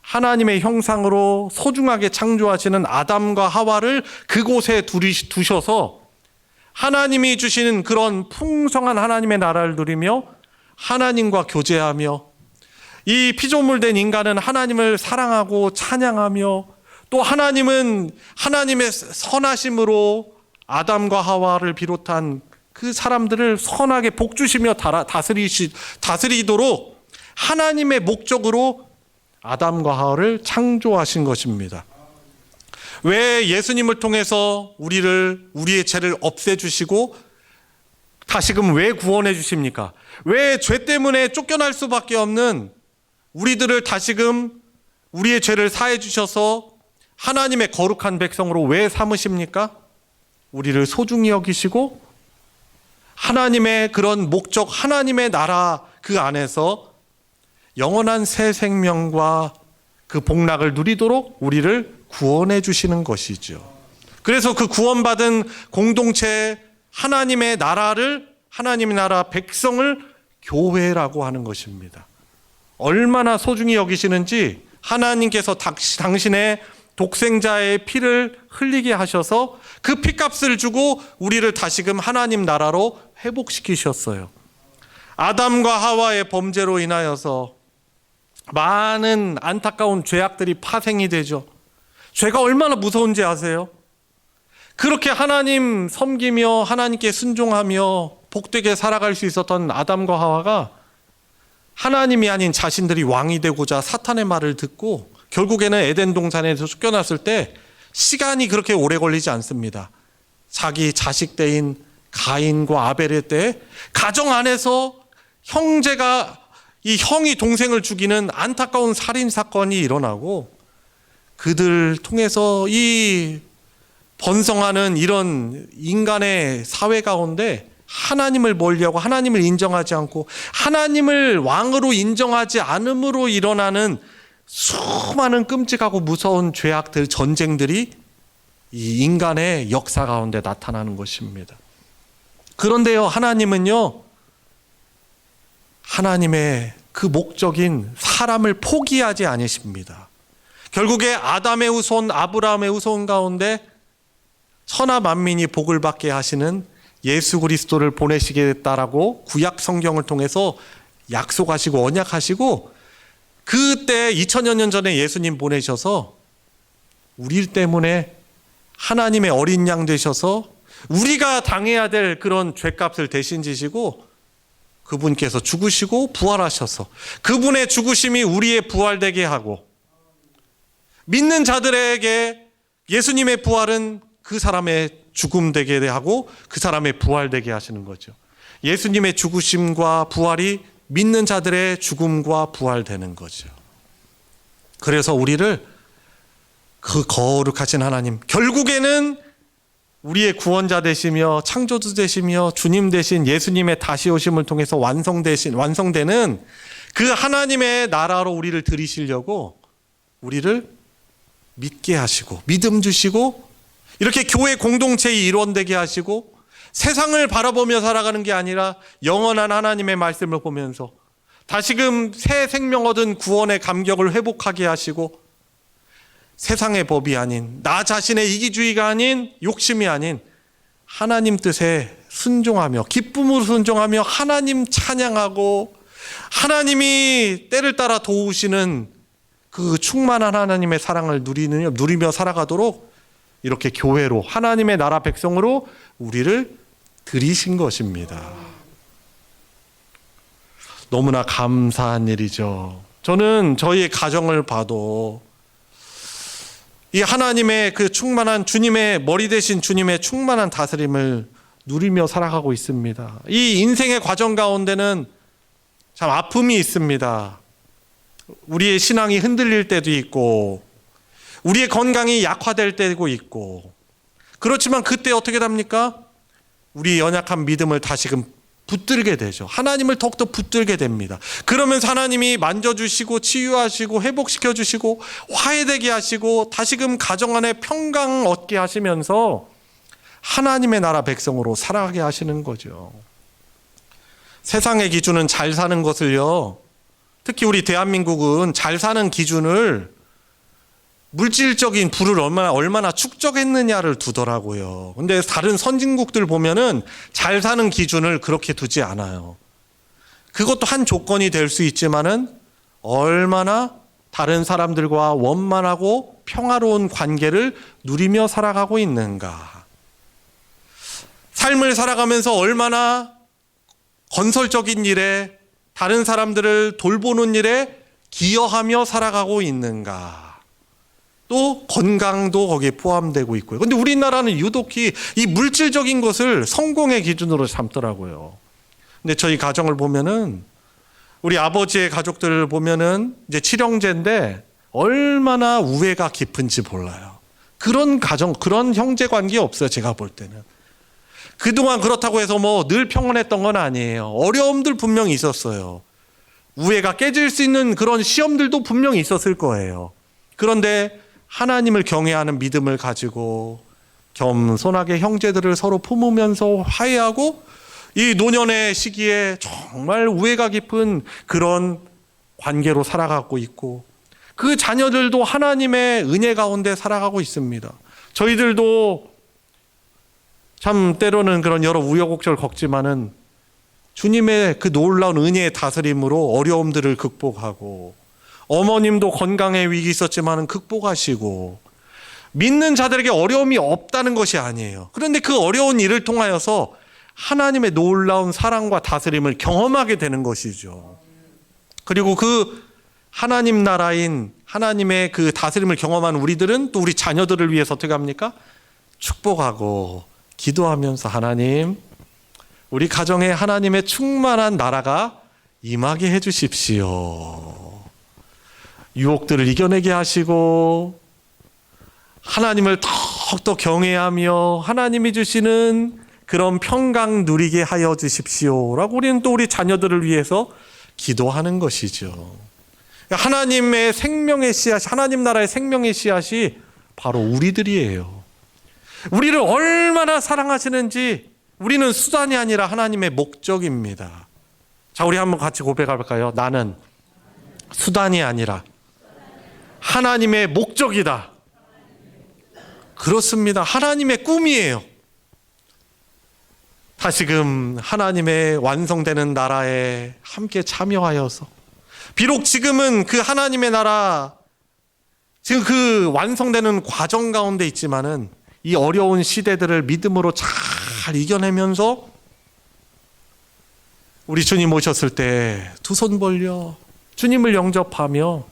하나님의 형상으로 소중하게 창조하시는 아담과 하와를 그곳에 두셔서 하나님이 주시는 그런 풍성한 하나님의 나라를 누리며 하나님과 교제하며 이 피조물된 인간은 하나님을 사랑하고 찬양하며 또 하나님은 하나님의 선하심으로 아담과 하와를 비롯한 그 사람들을 선하게 복주시며 다스리도록 하나님의 목적으로 아담과 하와를 창조하신 것입니다. 왜 예수님을 통해서 우리의 죄를 없애주시고 다시금 왜 구원해 주십니까? 왜 죄 때문에 쫓겨날 수밖에 없는 우리들을 다시금 우리의 죄를 사해 주셔서 하나님의 거룩한 백성으로 왜 삼으십니까? 우리를 소중히 여기시고 하나님의 그런 목적, 하나님의 나라 그 안에서 영원한 새 생명과 그 복락을 누리도록 우리를 구원해 주시는 것이죠. 그래서 그 구원받은 공동체 하나님의 나라를, 하나님의 나라 백성을 교회라고 하는 것입니다. 얼마나 소중히 여기시는지 하나님께서 당신의 독생자의 피를 흘리게 하셔서 그 피값을 주고 우리를 다시금 하나님 나라로 회복시키셨어요. 아담과 하와의 범죄로 인하여서 많은 안타까운 죄악들이 파생이 되죠. 죄가 얼마나 무서운지 아세요? 그렇게 하나님 섬기며 하나님께 순종하며 복되게 살아갈 수 있었던 아담과 하와가 하나님이 아닌 자신들이 왕이 되고자 사탄의 말을 듣고 결국에는 에덴 동산에서 쫓겨났을 때 시간이 그렇게 오래 걸리지 않습니다. 자기 자식 때인 가인과 아벨의 때 가정 안에서 이 형이 동생을 죽이는 안타까운 살인 사건이 일어나고 그들 통해서 이 번성하는 이런 인간의 사회 가운데 하나님을 멀리하고 하나님을 인정하지 않고 하나님을 왕으로 인정하지 않음으로 일어나는 수많은 끔찍하고 무서운 죄악들, 전쟁들이 이 인간의 역사 가운데 나타나는 것입니다. 그런데요, 하나님은요, 하나님의 그 목적인 사람을 포기하지 않으십니다. 결국에 아담의 후손, 아브라함의 후손 가운데 천하 만민이 복을 받게 하시는 예수 그리스도를 보내시겠다라고 구약 성경을 통해서 약속하시고 언약하시고 그때 2000여 년 전에 예수님 보내셔서 우리 때문에 하나님의 어린 양 되셔서 우리가 당해야 될 그런 죄값을 대신 지시고 그분께서 죽으시고 부활하셔서 그분의 죽으심이 우리의 부활되게 하고 믿는 자들에게 예수님의 부활은 그 사람의 죽음 되게 하고 그 사람의 부활 되게 하시는 거죠. 예수님의 죽으심과 부활이 믿는 자들의 죽음과 부활되는 거죠. 그래서 우리를 그 거룩하신 하나님, 결국에는 우리의 구원자 되시며 창조주 되시며 주님 되신 예수님의 다시 오심을 통해서 완성되는 그 하나님의 나라로 우리를 들이시려고 우리를 믿게 하시고 믿음 주시고 이렇게 교회 공동체의 일원되게 하시고 세상을 바라보며 살아가는 게 아니라 영원한 하나님의 말씀을 보면서 다시금 새 생명 얻은 구원의 감격을 회복하게 하시고 세상의 법이 아닌 나 자신의 이기주의가 아닌 욕심이 아닌 하나님 뜻에 순종하며 기쁨으로 순종하며 하나님 찬양하고 하나님이 때를 따라 도우시는 그 충만한 하나님의 사랑을 누리며 살아가도록 이렇게 교회로 하나님의 나라 백성으로 우리를 들이신 것입니다. 너무나 감사한 일이죠. 저는 저희의 가정을 봐도 이 하나님의 그 충만한 주님의 머리 대신 주님의 충만한 다스림을 누리며 살아가고 있습니다. 이 인생의 과정 가운데는 참 아픔이 있습니다. 우리의 신앙이 흔들릴 때도 있고 우리의 건강이 약화될 때도 있고 그렇지만 그때 어떻게 됩니까? 우리 연약한 믿음을 다시금 붙들게 되죠. 하나님을 더욱더 붙들게 됩니다. 그러면서 하나님이 만져주시고 치유하시고 회복시켜주시고 화해되게 하시고 다시금 가정 안에 평강 얻게 하시면서 하나님의 나라 백성으로 살아가게 하시는 거죠. 세상의 기준은 잘 사는 것을요, 특히 우리 대한민국은 잘 사는 기준을 물질적인 부를 얼마나 축적했느냐를 두더라고요. 근데 다른 선진국들 보면은 잘 사는 기준을 그렇게 두지 않아요. 그것도 한 조건이 될 수 있지만은 얼마나 다른 사람들과 원만하고 평화로운 관계를 누리며 살아가고 있는가. 삶을 살아가면서 얼마나 건설적인 일에, 다른 사람들을 돌보는 일에 기여하며 살아가고 있는가. 또 건강도 거기에 포함되고 있고요. 근데 우리나라는 유독히 이 물질적인 것을 성공의 기준으로 삼더라고요. 근데 저희 가정을 보면은, 우리 아버지의 가족들을 보면은 이제 칠형제인데 얼마나 우애가 깊은지 몰라요. 그런 가정, 그런 형제 관계 없어요. 제가 볼 때는. 그동안 그렇다고 해서 뭐 늘 평온했던 건 아니에요. 어려움들 분명히 있었어요. 우애가 깨질 수 있는 그런 시험들도 분명히 있었을 거예요. 그런데 하나님을 경외하는 믿음을 가지고 겸손하게 형제들을 서로 품으면서 화해하고 이 노년의 시기에 정말 우애가 깊은 그런 관계로 살아가고 있고, 그 자녀들도 하나님의 은혜 가운데 살아가고 있습니다. 저희들도 참 때로는 그런 여러 우여곡절 겪지만은 주님의 그 놀라운 은혜의 다스림으로 어려움들을 극복하고, 어머님도 건강의 위기 있었지만은 극복하시고, 믿는 자들에게 어려움이 없다는 것이 아니에요. 그런데 그 어려운 일을 통하여서 하나님의 놀라운 사랑과 다스림을 경험하게 되는 것이죠. 그리고 그 하나님 나라인 하나님의 그 다스림을 경험한 우리들은 또 우리 자녀들을 위해서 어떻게 합니까? 축복하고 기도하면서, 하나님, 우리 가정에 하나님의 충만한 나라가 임하게 해 주십시오. 유혹들을 이겨내게 하시고 하나님을 더욱더 경외하며 하나님이 주시는 그런 평강 누리게 하여 주십시오라고 우리는 또 우리 자녀들을 위해서 기도하는 것이죠. 하나님의 생명의 씨앗, 하나님 나라의 생명의 씨앗이 바로 우리들이에요. 우리를 얼마나 사랑하시는지 우리는 수단이 아니라 하나님의 목적입니다. 자, 우리 한번 같이 고백할까요? 나는 수단이 아니라 하나님의 목적이다. 그렇습니다. 하나님의 꿈이에요. 다시금 하나님의 완성되는 나라에 함께 참여하여서, 비록 지금은 그 하나님의 나라, 지금 그 완성되는 과정 가운데 있지만은 이 어려운 시대들을 믿음으로 잘 이겨내면서 우리 주님 오셨을 때 두 손 벌려 주님을 영접하며,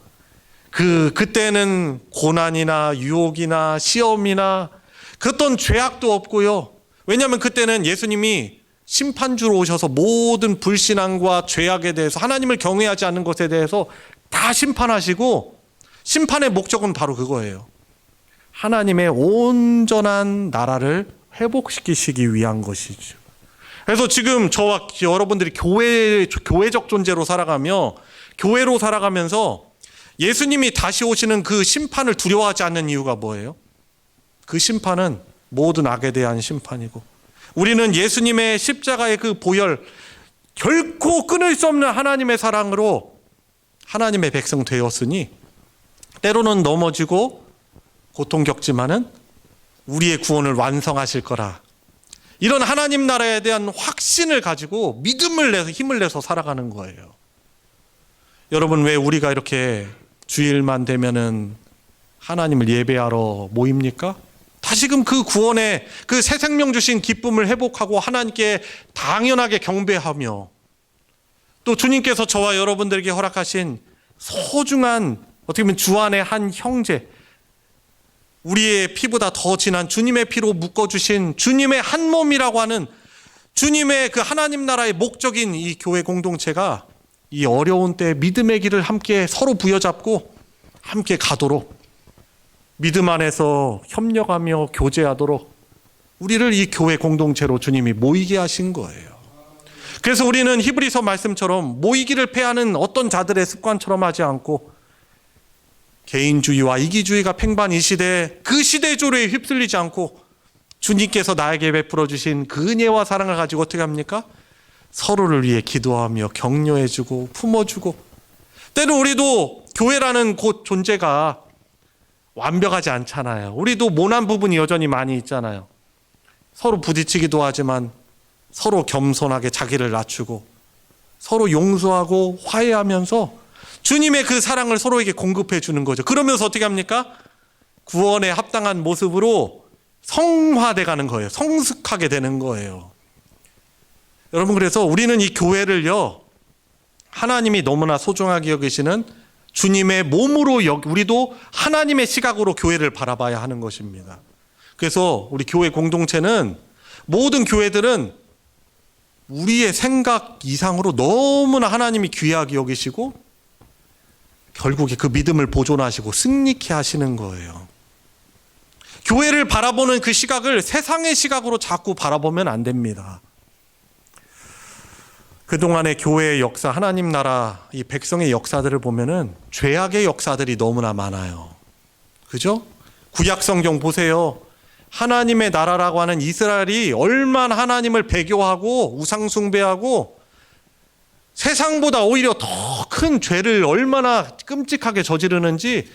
그때는 고난이나 유혹이나 시험이나 그 어떤 죄악도 없고요. 왜냐하면 그때는 예수님이 심판주로 오셔서 모든 불신앙과 죄악에 대해서, 하나님을 경외하지 않는 것에 대해서 다 심판하시고, 심판의 목적은 바로 그거예요. 하나님의 온전한 나라를 회복시키시기 위한 것이죠. 그래서 지금 저와 여러분들이 교회적 존재로 살아가며, 교회로 살아가면서 예수님이 다시 오시는 그 심판을 두려워하지 않는 이유가 뭐예요? 그 심판은 모든 악에 대한 심판이고, 우리는 예수님의 십자가의 그 보혈, 결코 끊을 수 없는 하나님의 사랑으로 하나님의 백성 되었으니, 때로는 넘어지고 고통 겪지만은 우리의 구원을 완성하실 거라, 이런 하나님 나라에 대한 확신을 가지고 믿음을 내서, 힘을 내서 살아가는 거예요. 여러분, 왜 우리가 이렇게 주일만 되면은 하나님을 예배하러 모입니까? 다시금 그 구원의 그 새 생명 주신 기쁨을 회복하고 하나님께 당연하게 경배하며, 또 주님께서 저와 여러분들에게 허락하신 소중한, 어떻게 보면 주 안의 한 형제, 우리의 피보다 더 진한 주님의 피로 묶어주신 주님의 한 몸이라고 하는 주님의 그 하나님 나라의 목적인 이 교회 공동체가 이 어려운 때 믿음의 길을 함께 서로 부여잡고 함께 가도록, 믿음 안에서 협력하며 교제하도록 우리를 이 교회 공동체로 주님이 모이게 하신 거예요. 그래서 우리는 히브리서 말씀처럼 모이기를 패하는 어떤 자들의 습관처럼 하지 않고, 개인주의와 이기주의가 팽반 이 시대에, 그 시대의 조류에 휩쓸리지 않고 주님께서 나에게 베풀어 주신 그 은혜와 사랑을 가지고 어떻게 합니까? 서로를 위해 기도하며 격려해주고 품어주고, 때로 우리도 교회라는 곳 존재가 완벽하지 않잖아요. 우리도 모난 부분이 여전히 많이 있잖아요. 서로 부딪히기도 하지만 서로 겸손하게 자기를 낮추고 서로 용서하고 화해하면서 주님의 그 사랑을 서로에게 공급해 주는 거죠. 그러면서 어떻게 합니까? 구원에 합당한 모습으로 성화돼 가는 거예요. 성숙하게 되는 거예요. 여러분, 그래서 우리는 이 교회를요, 하나님이 너무나 소중하게 여기시는 주님의 몸으로 우리도 하나님의 시각으로 교회를 바라봐야 하는 것입니다. 그래서 우리 교회 공동체는, 모든 교회들은 우리의 생각 이상으로 너무나 하나님이 귀하게 여기시고 결국에 그 믿음을 보존하시고 승리케 하시는 거예요. 교회를 바라보는 그 시각을 세상의 시각으로 자꾸 바라보면 안 됩니다. 그동안의 교회의 역사, 하나님 나라, 이 백성의 역사들을 보면은 죄악의 역사들이 너무나 많아요. 그죠? 구약 성경 보세요. 하나님의 나라라고 하는 이스라엘이 얼마나 하나님을 배교하고 우상숭배하고 세상보다 오히려 더 큰 죄를 얼마나 끔찍하게 저지르는지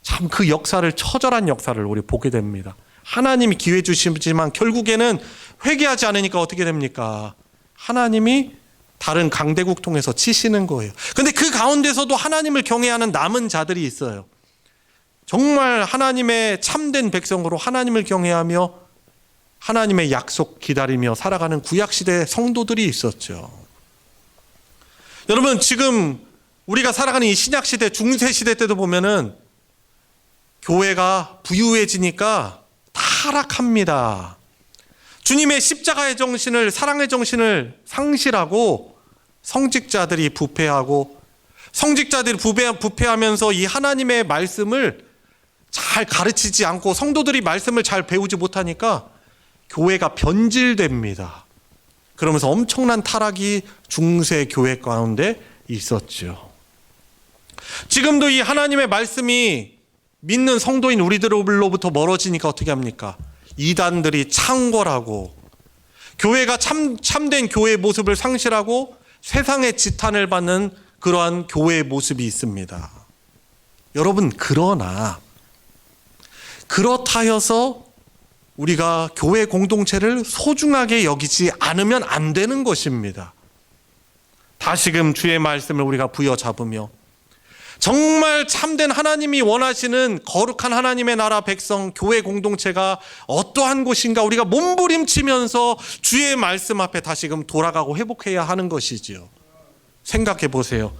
참 그 역사를, 처절한 역사를 우리 보게 됩니다. 하나님이 기회 주시지만 결국에는 회개하지 않으니까 어떻게 됩니까? 하나님이 다른 강대국 통해서 치시는 거예요. 근데 그 가운데서도 하나님을 경외하는 남은 자들이 있어요. 정말 하나님의 참된 백성으로 하나님을 경외하며 하나님의 약속 기다리며 살아가는 구약시대 성도들이 있었죠. 여러분, 지금 우리가 살아가는 이 신약시대, 중세시대 때도 보면은 교회가 부유해지니까 타락합니다. 주님의 십자가의 정신을, 사랑의 정신을 상실하고 성직자들이 부패하고, 성직자들이 부패하면서 이 하나님의 말씀을 잘 가르치지 않고 성도들이 말씀을 잘 배우지 못하니까 교회가 변질됩니다. 그러면서 엄청난 타락이 중세 교회 가운데 있었죠. 지금도 이 하나님의 말씀이 믿는 성도인 우리들로부터 멀어지니까 어떻게 합니까? 이단들이 창궐하고 교회가 참된 교회의 모습을 상실하고 세상의 지탄을 받는 그러한 교회의 모습이 있습니다. 여러분, 그러나 그렇다 해서 우리가 교회 공동체를 소중하게 여기지 않으면 안 되는 것입니다. 다시금 주의 말씀을 우리가 부여잡으며 정말 참된 하나님이 원하시는 거룩한 하나님의 나라 백성, 교회 공동체가 어떠한 곳인가 우리가 몸부림치면서 주의 말씀 앞에 다시금 돌아가고 회복해야 하는 것이지요. 생각해 보세요.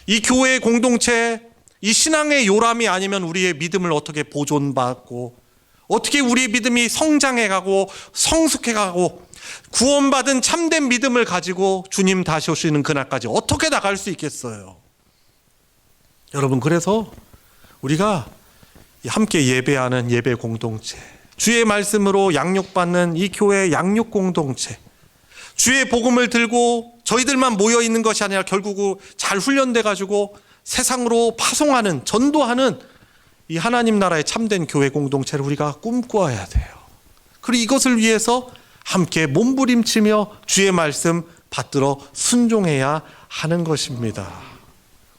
이 교회 공동체, 이 신앙의 요람이 아니면 우리의 믿음을 어떻게 보존받고, 어떻게 우리의 믿음이 성장해가고 성숙해가고 구원받은 참된 믿음을 가지고 주님 다시 오시는 그날까지 어떻게 나갈 수 있겠어요? 여러분, 그래서 우리가 함께 예배하는 예배 공동체, 주의 말씀으로 양육받는 이 교회 양육 공동체, 주의 복음을 들고 저희들만 모여 있는 것이 아니라 결국 잘 훈련돼 가지고 세상으로 파송하는, 전도하는 이 하나님 나라의 참된 교회 공동체를 우리가 꿈꿔야 돼요. 그리고 이것을 위해서 함께 몸부림치며 주의 말씀 받들어 순종해야 하는 것입니다.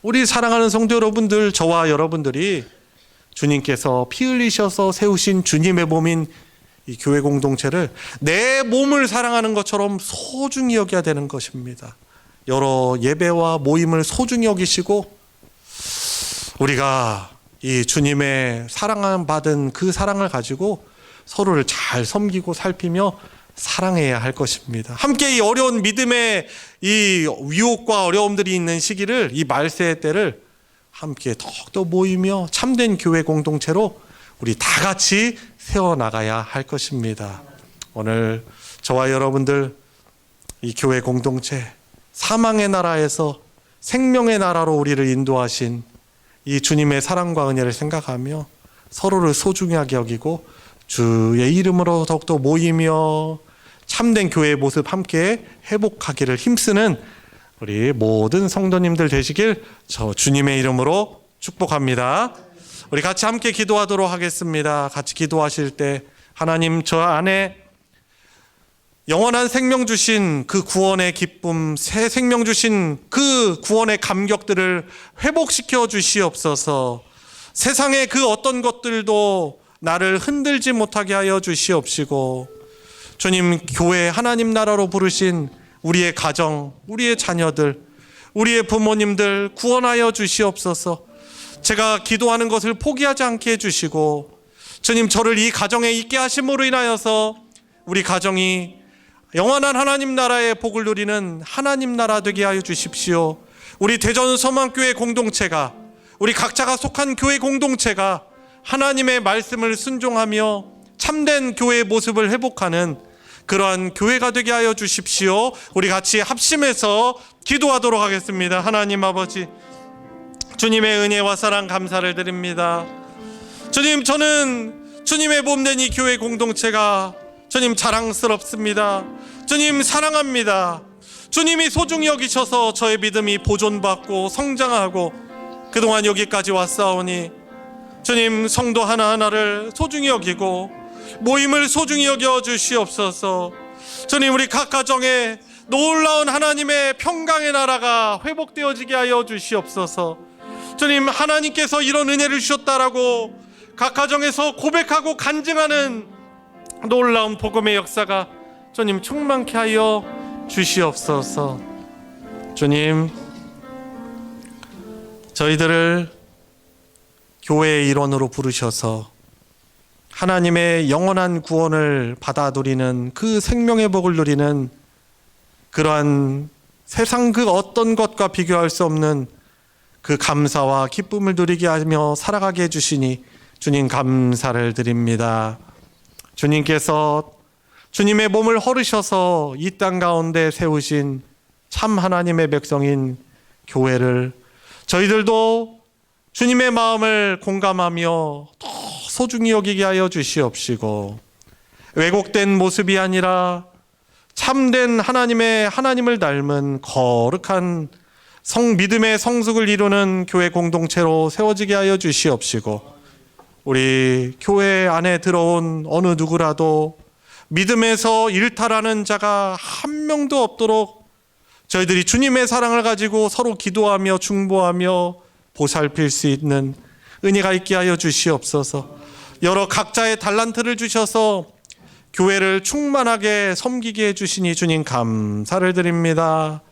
우리 사랑하는 성도 여러분들, 저와 여러분들이 주님께서 피 흘리셔서 세우신 주님의 몸인 이 교회 공동체를 내 몸을 사랑하는 것처럼 소중히 여겨야 되는 것입니다. 여러 예배와 모임을 소중히 여기시고 우리가 이 주님의 사랑받은 그 사랑을 가지고 서로를 잘 섬기고 살피며 사랑해야 할 것입니다. 함께 이 어려운 믿음의 이 위협과 어려움들이 있는 시기를, 이 말세의 때를 함께 더욱더 모이며 참된 교회 공동체로 우리 다 같이 세워나가야 할 것입니다. 오늘 저와 여러분들 이 교회 공동체, 사망의 나라에서 생명의 나라로 우리를 인도하신 이 주님의 사랑과 은혜를 생각하며 서로를 소중하게 여기고 주의 이름으로 더욱더 모이며 참된 교회의 모습 함께 회복하기를 힘쓰는 우리 모든 성도님들 되시길 저 주님의 이름으로 축복합니다. 우리 같이 함께 기도하도록 하겠습니다. 같이 기도하실 때 하나님, 저 안에 영원한 생명 주신 그 구원의 기쁨, 새 생명 주신 그 구원의 감격들을 회복시켜 주시옵소서. 세상의 그 어떤 것들도 나를 흔들지 못하게 하여 주시옵시고, 주님, 교회 하나님 나라로 부르신 우리의 가정, 우리의 자녀들, 우리의 부모님들 구원하여 주시옵소서. 제가 기도하는 것을 포기하지 않게 해주시고, 주님, 저를 이 가정에 있게 하심으로 인하여서 우리 가정이 영원한 하나님 나라의 복을 누리는 하나님 나라 되게 하여 주십시오. 우리 대전 서망교회 공동체가, 우리 각자가 속한 교회 공동체가 하나님의 말씀을 순종하며 참된 교회의 모습을 회복하는 그러한 교회가 되게 하여 주십시오. 우리 같이 합심해서 기도하도록 하겠습니다. 하나님 아버지, 주님의 은혜와 사랑 감사를 드립니다. 주님, 저는 주님의 몸된 이 교회 공동체가 주님 자랑스럽습니다. 주님 사랑합니다. 주님이 소중히 여기셔서 저의 믿음이 보존받고 성장하고 그동안 여기까지 왔사오니, 주님, 성도 하나하나를 소중히 여기고 모임을 소중히 여겨 주시옵소서. 주님, 우리 각 가정에 놀라운 하나님의 평강의 나라가 회복되어지게 하여 주시옵소서. 주님, 하나님께서 이런 은혜를 주셨다라고 각 가정에서 고백하고 간증하는 놀라운 복음의 역사가 주님 충만케 하여 주시옵소서. 주님, 저희들을 교회의 일원으로 부르셔서 하나님의 영원한 구원을 받아 누리는 그 생명의 복을 누리는 그러한 세상 그 어떤 것과 비교할 수 없는 그 감사와 기쁨을 누리게 하며 살아가게 해주시니 주님 감사를 드립니다. 주님께서 주님의 몸을 허르셔서 이 땅 가운데 세우신 참 하나님의 백성인 교회를 저희들도 주님의 마음을 공감하며 더 소중히 여기게 하여 주시옵시고, 왜곡된 모습이 아니라 참된 하나님을 닮은 거룩한 믿음의 성숙을 이루는 교회 공동체로 세워지게 하여 주시옵시고, 우리 교회 안에 들어온 어느 누구라도 믿음에서 일탈하는 자가 한 명도 없도록 저희들이 주님의 사랑을 가지고 서로 기도하며 중보하며 보살필 수 있는 은혜가 있게 하여 주시옵소서. 여러 각자의 달란트를 주셔서 교회를 충만하게 섬기게 해주시니 주님 감사를 드립니다.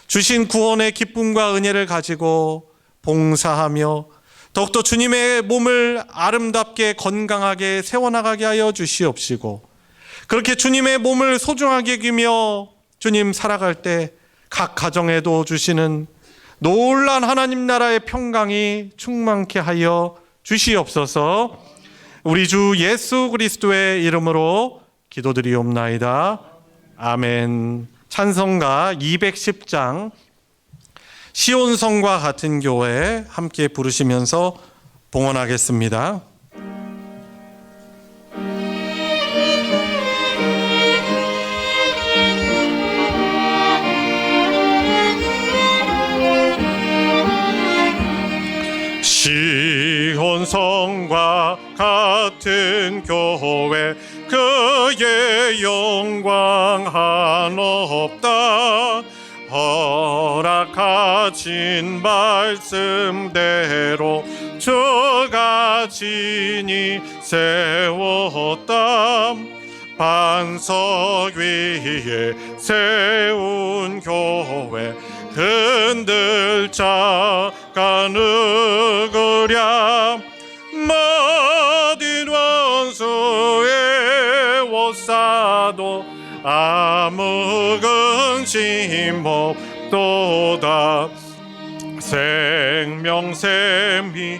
주신 구원의 기쁨과 은혜를 가지고 봉사하며 더욱더 주님의 몸을 아름답게 건강하게 세워나가게 하여 주시옵시고, 그렇게 주님의 몸을 소중하게 여기며 주님 살아갈 때 각 가정에도 주시는 놀라운 하나님 나라의 평강이 충만케 하여 주시옵소서. 우리 주 예수 그리스도의 이름으로 기도드리옵나이다. 아멘. 찬송가 210장 시온성과 같은 교회 함께 부르시면서 봉헌하겠습니다. 시온성과 같은 교회 그의 영광 한없다. 허락하신 말씀대로 주가 진히 세웠다. 반석 위에 세운 교회 흔들 자가 누구랴. 모든 원수의 옷사도 아무 근심 없도다. 생명샘이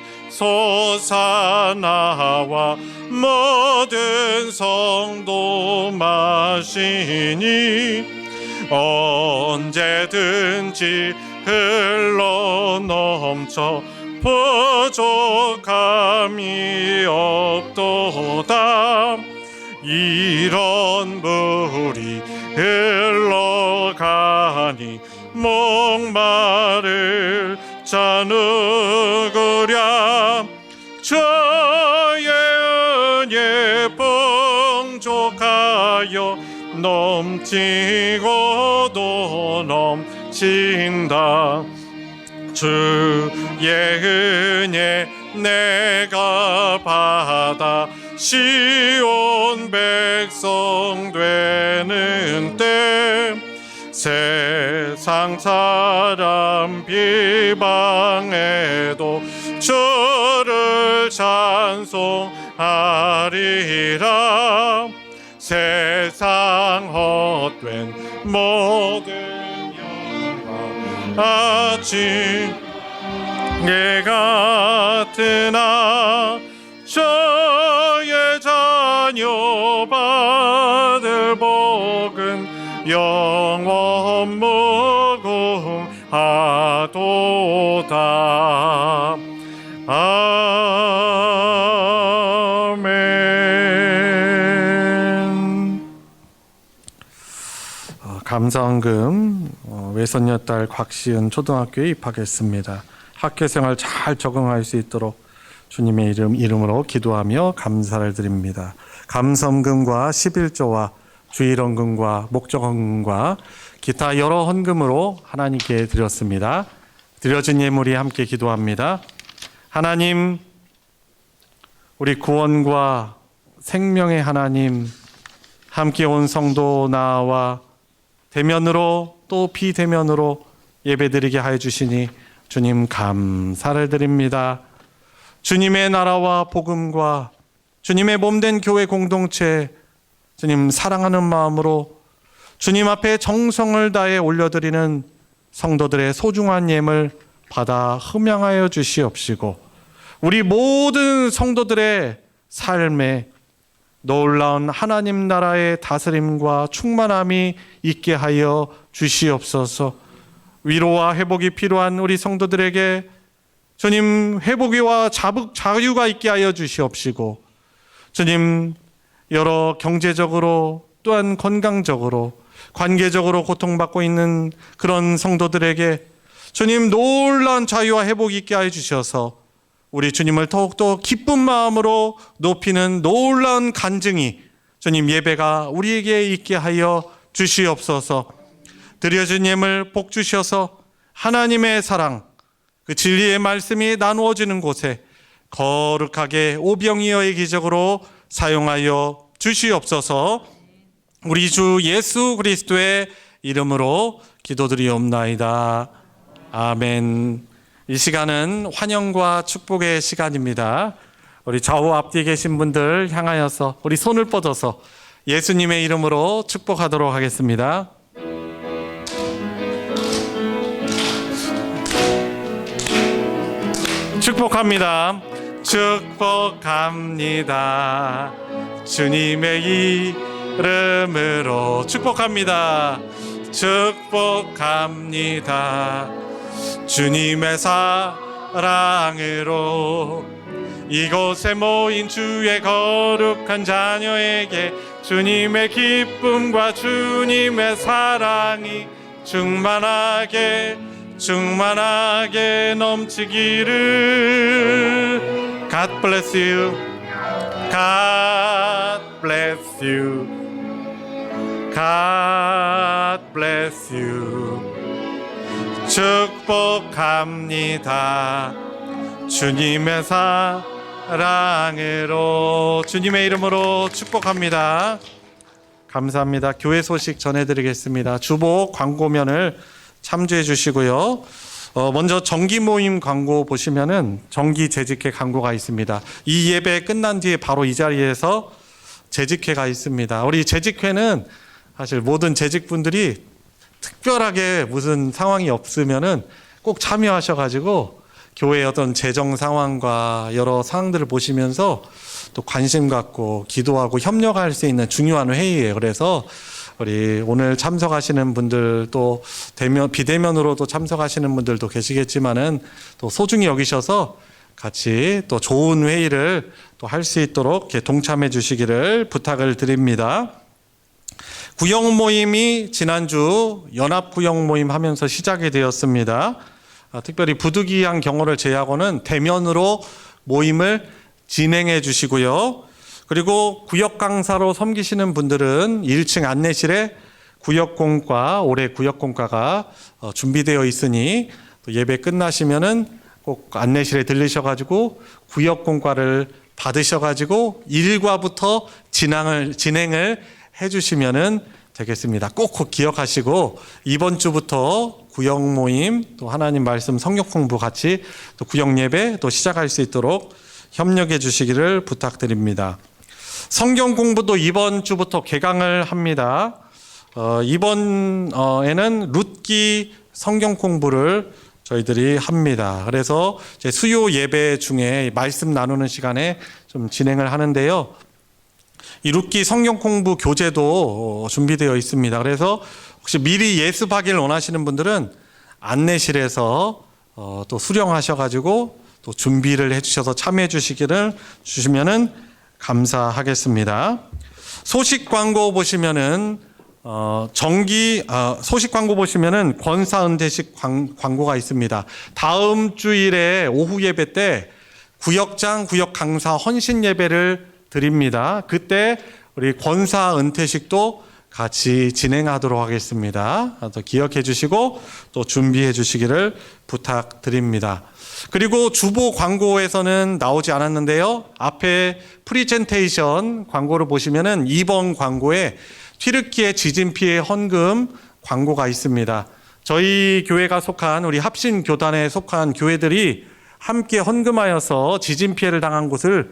솟아나와 모든 성도 마시니 언제든지 흘러넘쳐 부족함이 없도다. 이런 물이 흘러가니 목마를 자 누구랴. 주의 은혜 풍족하여 넘치고도 넘친다. 주의 은혜 내가 받아 시온 백성 되는 때 세상 사람 비방해도 주를 찬송하리라. 세상 헛된 모든 영광 아침에 같으나 저의 자녀 받을 복은 영원 무궁하도다. 아멘. 감사원금 외손녀 딸 곽시은 초등학교에 입학했습니다. 학교생활 잘 적응할 수 있도록 주님의 이름으로 기도하며 감사를 드립니다. 감사원금과 11조와 주일헌금과 목적헌금과 기타 여러 헌금으로 하나님께 드렸습니다. 드려진 예물이 함께 기도합니다. 하나님, 우리 구원과 생명의 하나님, 함께 온 성도 나와 대면으로 또 비대면으로 예배드리게 하여 주시니 주님 감사를 드립니다. 주님의 나라와 복음과 주님의 몸된 교회 공동체, 주님 사랑하는 마음으로 주님 앞에 정성을 다해 올려드리는 성도들의 소중한 예물 받아 흠양하여 주시옵시고, 우리 모든 성도들의 삶에 놀라운 하나님 나라의 다스림과 충만함이 있게 하여 주시옵소서. 위로와 회복이 필요한 우리 성도들에게 주님 회복이와 자유가 있게 하여 주시옵시고, 주님 여러 경제적으로 또한 건강적으로 관계적으로 고통받고 있는 그런 성도들에게 주님 놀라운 자유와 회복이 있게 하여 주셔서 우리 주님을 더욱더 기쁜 마음으로 높이는 놀라운 간증이 주님 예배가 우리에게 있게 하여 주시옵소서. 드려진 예물 복 주셔서 하나님의 사랑, 그 진리의 말씀이 나누어지는 곳에 거룩하게 오병이어의 기적으로 사용하여 주시옵소서. 우리 주 예수 그리스도의 이름으로 기도드리옵나이다. 아멘. 이 시간은 환영과 축복의 시간입니다. 우리 좌우 앞뒤에 계신 분들 향하여서 우리 손을 뻗어서 예수님의 이름으로 축복하도록 하겠습니다. 축복합니다. 축복합니다. 주님의 이름으로 축복합니다. 축복합니다. 주님의 사랑으로 이곳에 모인 주의 거룩한 자녀에게 주님의 기쁨과 주님의 사랑이 충만하게 넘치기를. God bless you. God bless you. God bless you. 축복합니다. 주님의 사랑으로, 주님의 이름으로 축복합니다. 감사합니다. 교회 소식 전해드리겠습니다. 주보 광고면을 참조해 주시고요. 먼저 정기 모임 광고 보시면은 정기 재직회 광고가 있습니다. 이 예배 끝난 뒤에 바로 이 자리에서 재직회가 있습니다. 우리 재직회는 사실 모든 재직분들이 특별하게 무슨 상황이 없으면은 꼭 참여하셔가지고 교회의 어떤 재정 상황과 여러 상황들을 보시면서 또 관심 갖고 기도하고 협력할 수 있는 중요한 회의예요. 그래서 우리 오늘 참석하시는 분들 또 비대면으로도 참석하시는 분들도 계시겠지만은 또 소중히 여기셔서 같이 또 좋은 회의를 또 할 수 있도록 이렇게 동참해 주시기를 부탁을 드립니다. 구역 모임이 지난주 연합 구역 모임 하면서 시작이 되었습니다. 특별히 부득이한 경우를 제외하고는 대면으로 모임을 진행해 주시고요. 그리고 구역 강사로 섬기시는 분들은 1층 안내실에 구역공과, 올해 구역공과가 준비되어 있으니 또 예배 끝나시면은 꼭 안내실에 들르셔가지고 구역 공과를 받으셔가지고 1과부터 진행을 해주시면은 되겠습니다. 꼭 기억하시고 이번 주부터 구역 모임 또 하나님 말씀 성경 공부 같이 또 구역 예배 또 시작할 수 있도록 협력해 주시기를 부탁드립니다. 성경 공부도 이번 주부터 개강을 합니다. 이번에는 룻기 성경 공부를 저희들이 합니다. 그래서 이제 수요 예배 중에 말씀 나누는 시간에 좀 진행을 하는데요. 이 룻기 성경 공부 교재도 준비되어 있습니다. 그래서 혹시 미리 예습하기를 원하시는 분들은 안내실에서 또 수령하셔가지고 또 준비를 해주셔서 참여해 주시면은 감사하겠습니다. 소식 광고 보시면은 소식 광고 보시면은 권사은퇴식 광고가 있습니다. 다음 주일에 오후 예배 때 구역장 구역 강사 헌신 예배를 드립니다. 그때 우리 권사 은퇴식도 같이 진행하도록 하겠습니다. 또 기억해 주시고 또 준비해 주시기를 부탁드립니다. 그리고 주보 광고에서는 나오지 않았는데요. 앞에 프리젠테이션 광고를 보시면은 2번 광고에 튀르키예 지진 피해 헌금 광고가 있습니다. 저희 교회가 속한 우리 합신 교단에 속한 교회들이 함께 헌금하여서 지진 피해를 당한 곳을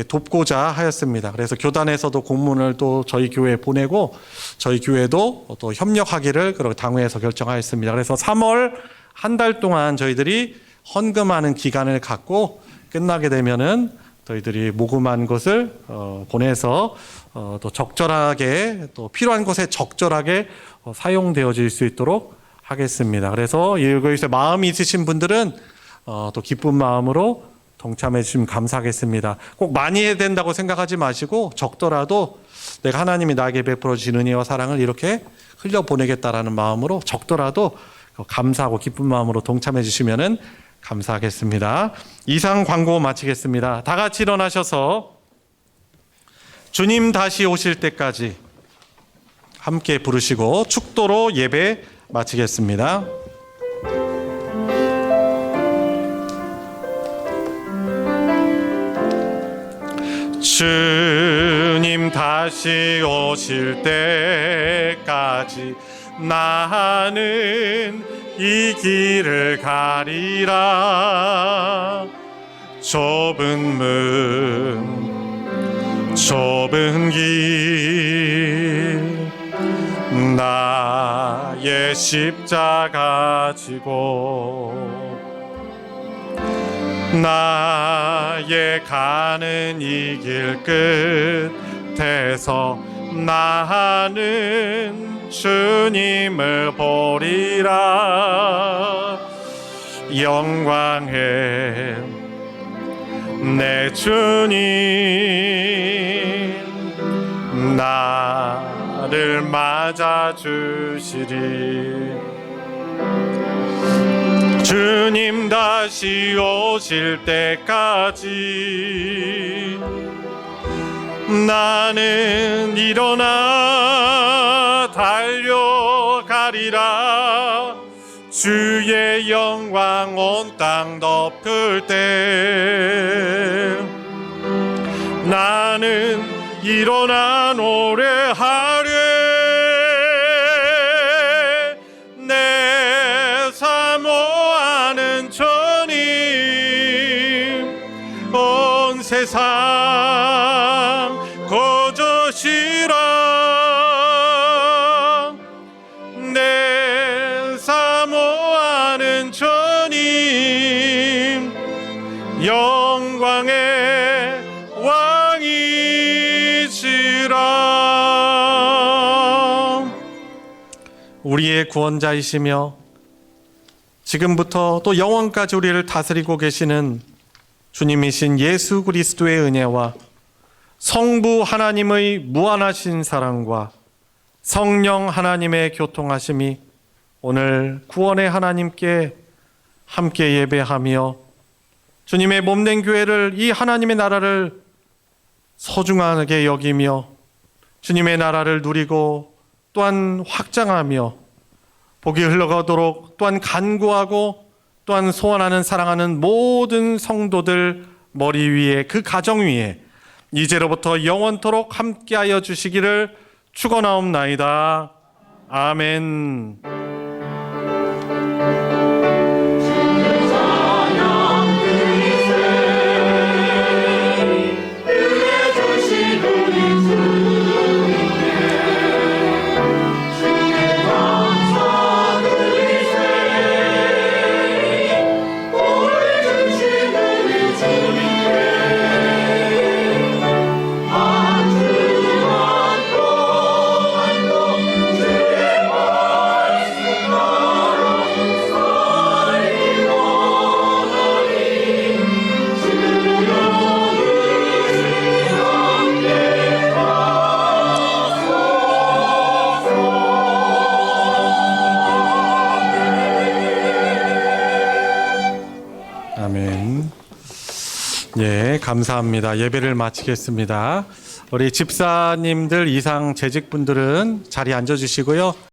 돕고자 하였습니다. 그래서 교단에서도 공문을 또 저희 교회에 보내고 저희 교회도 또 협력하기를 당회에서 결정하였습니다. 그래서 3월 한 달 동안 저희들이 헌금하는 기간을 갖고 끝나게 되면은 저희들이 모금한 것을 보내서 또 적절하게 또 필요한 곳에 적절하게 사용되어질 수 있도록 하겠습니다. 그래서 이것에 마음이 있으신 분들은 또 기쁜 마음으로 동참해 주시면 감사하겠습니다. 꼭 많이 해야 된다고 생각하지 마시고 적더라도 내가 하나님이 나에게 베풀어 주신 은혜와 사랑을 이렇게 흘려보내겠다라는 마음으로 적더라도 감사하고 기쁜 마음으로 동참해 주시면 감사하겠습니다. 이상 광고 마치겠습니다. 다 같이 일어나셔서 주님 다시 오실 때까지 함께 부르시고 축도로 예배 마치겠습니다. 주님 다시 오실 때까지 나는 이 길을 가리라. 좁은 문 좁은 길 나의 십자가 지고 나의 가는 이 길 끝에서 나는 주님을 보리라. 영광의 내 주님 나를 맞아주시리. 주님 다시 오실 때까지 나는 일어나 달려가리라. 주의 영광 온 땅 덮을 때 나는 일어나 노래하리. 내 사모하는 주님 온 세상 거저시라. 내 사모하는 주님 영광의 왕이시라. 우리의 구원자이시며 지금부터 또 영원까지 우리를 다스리고 계시는 주님이신 예수 그리스도의 은혜와 성부 하나님의 무한하신 사랑과 성령 하나님의 교통하심이 오늘 구원의 하나님께 함께 예배하며 주님의 몸된 교회를, 이 하나님의 나라를 소중하게 여기며 주님의 나라를 누리고 또한 확장하며 복이 흘러가도록 또한 간구하고 또한 소원하는 사랑하는 모든 성도들 머리 위에 그 가정 위에 이제로부터 영원토록 함께하여 주시기를 축원하옵나이다. 아멘. 아멘. 예, 감사합니다. 예배를 마치겠습니다. 우리 집사님들 이상 재직분들은 자리에 앉아주시고요.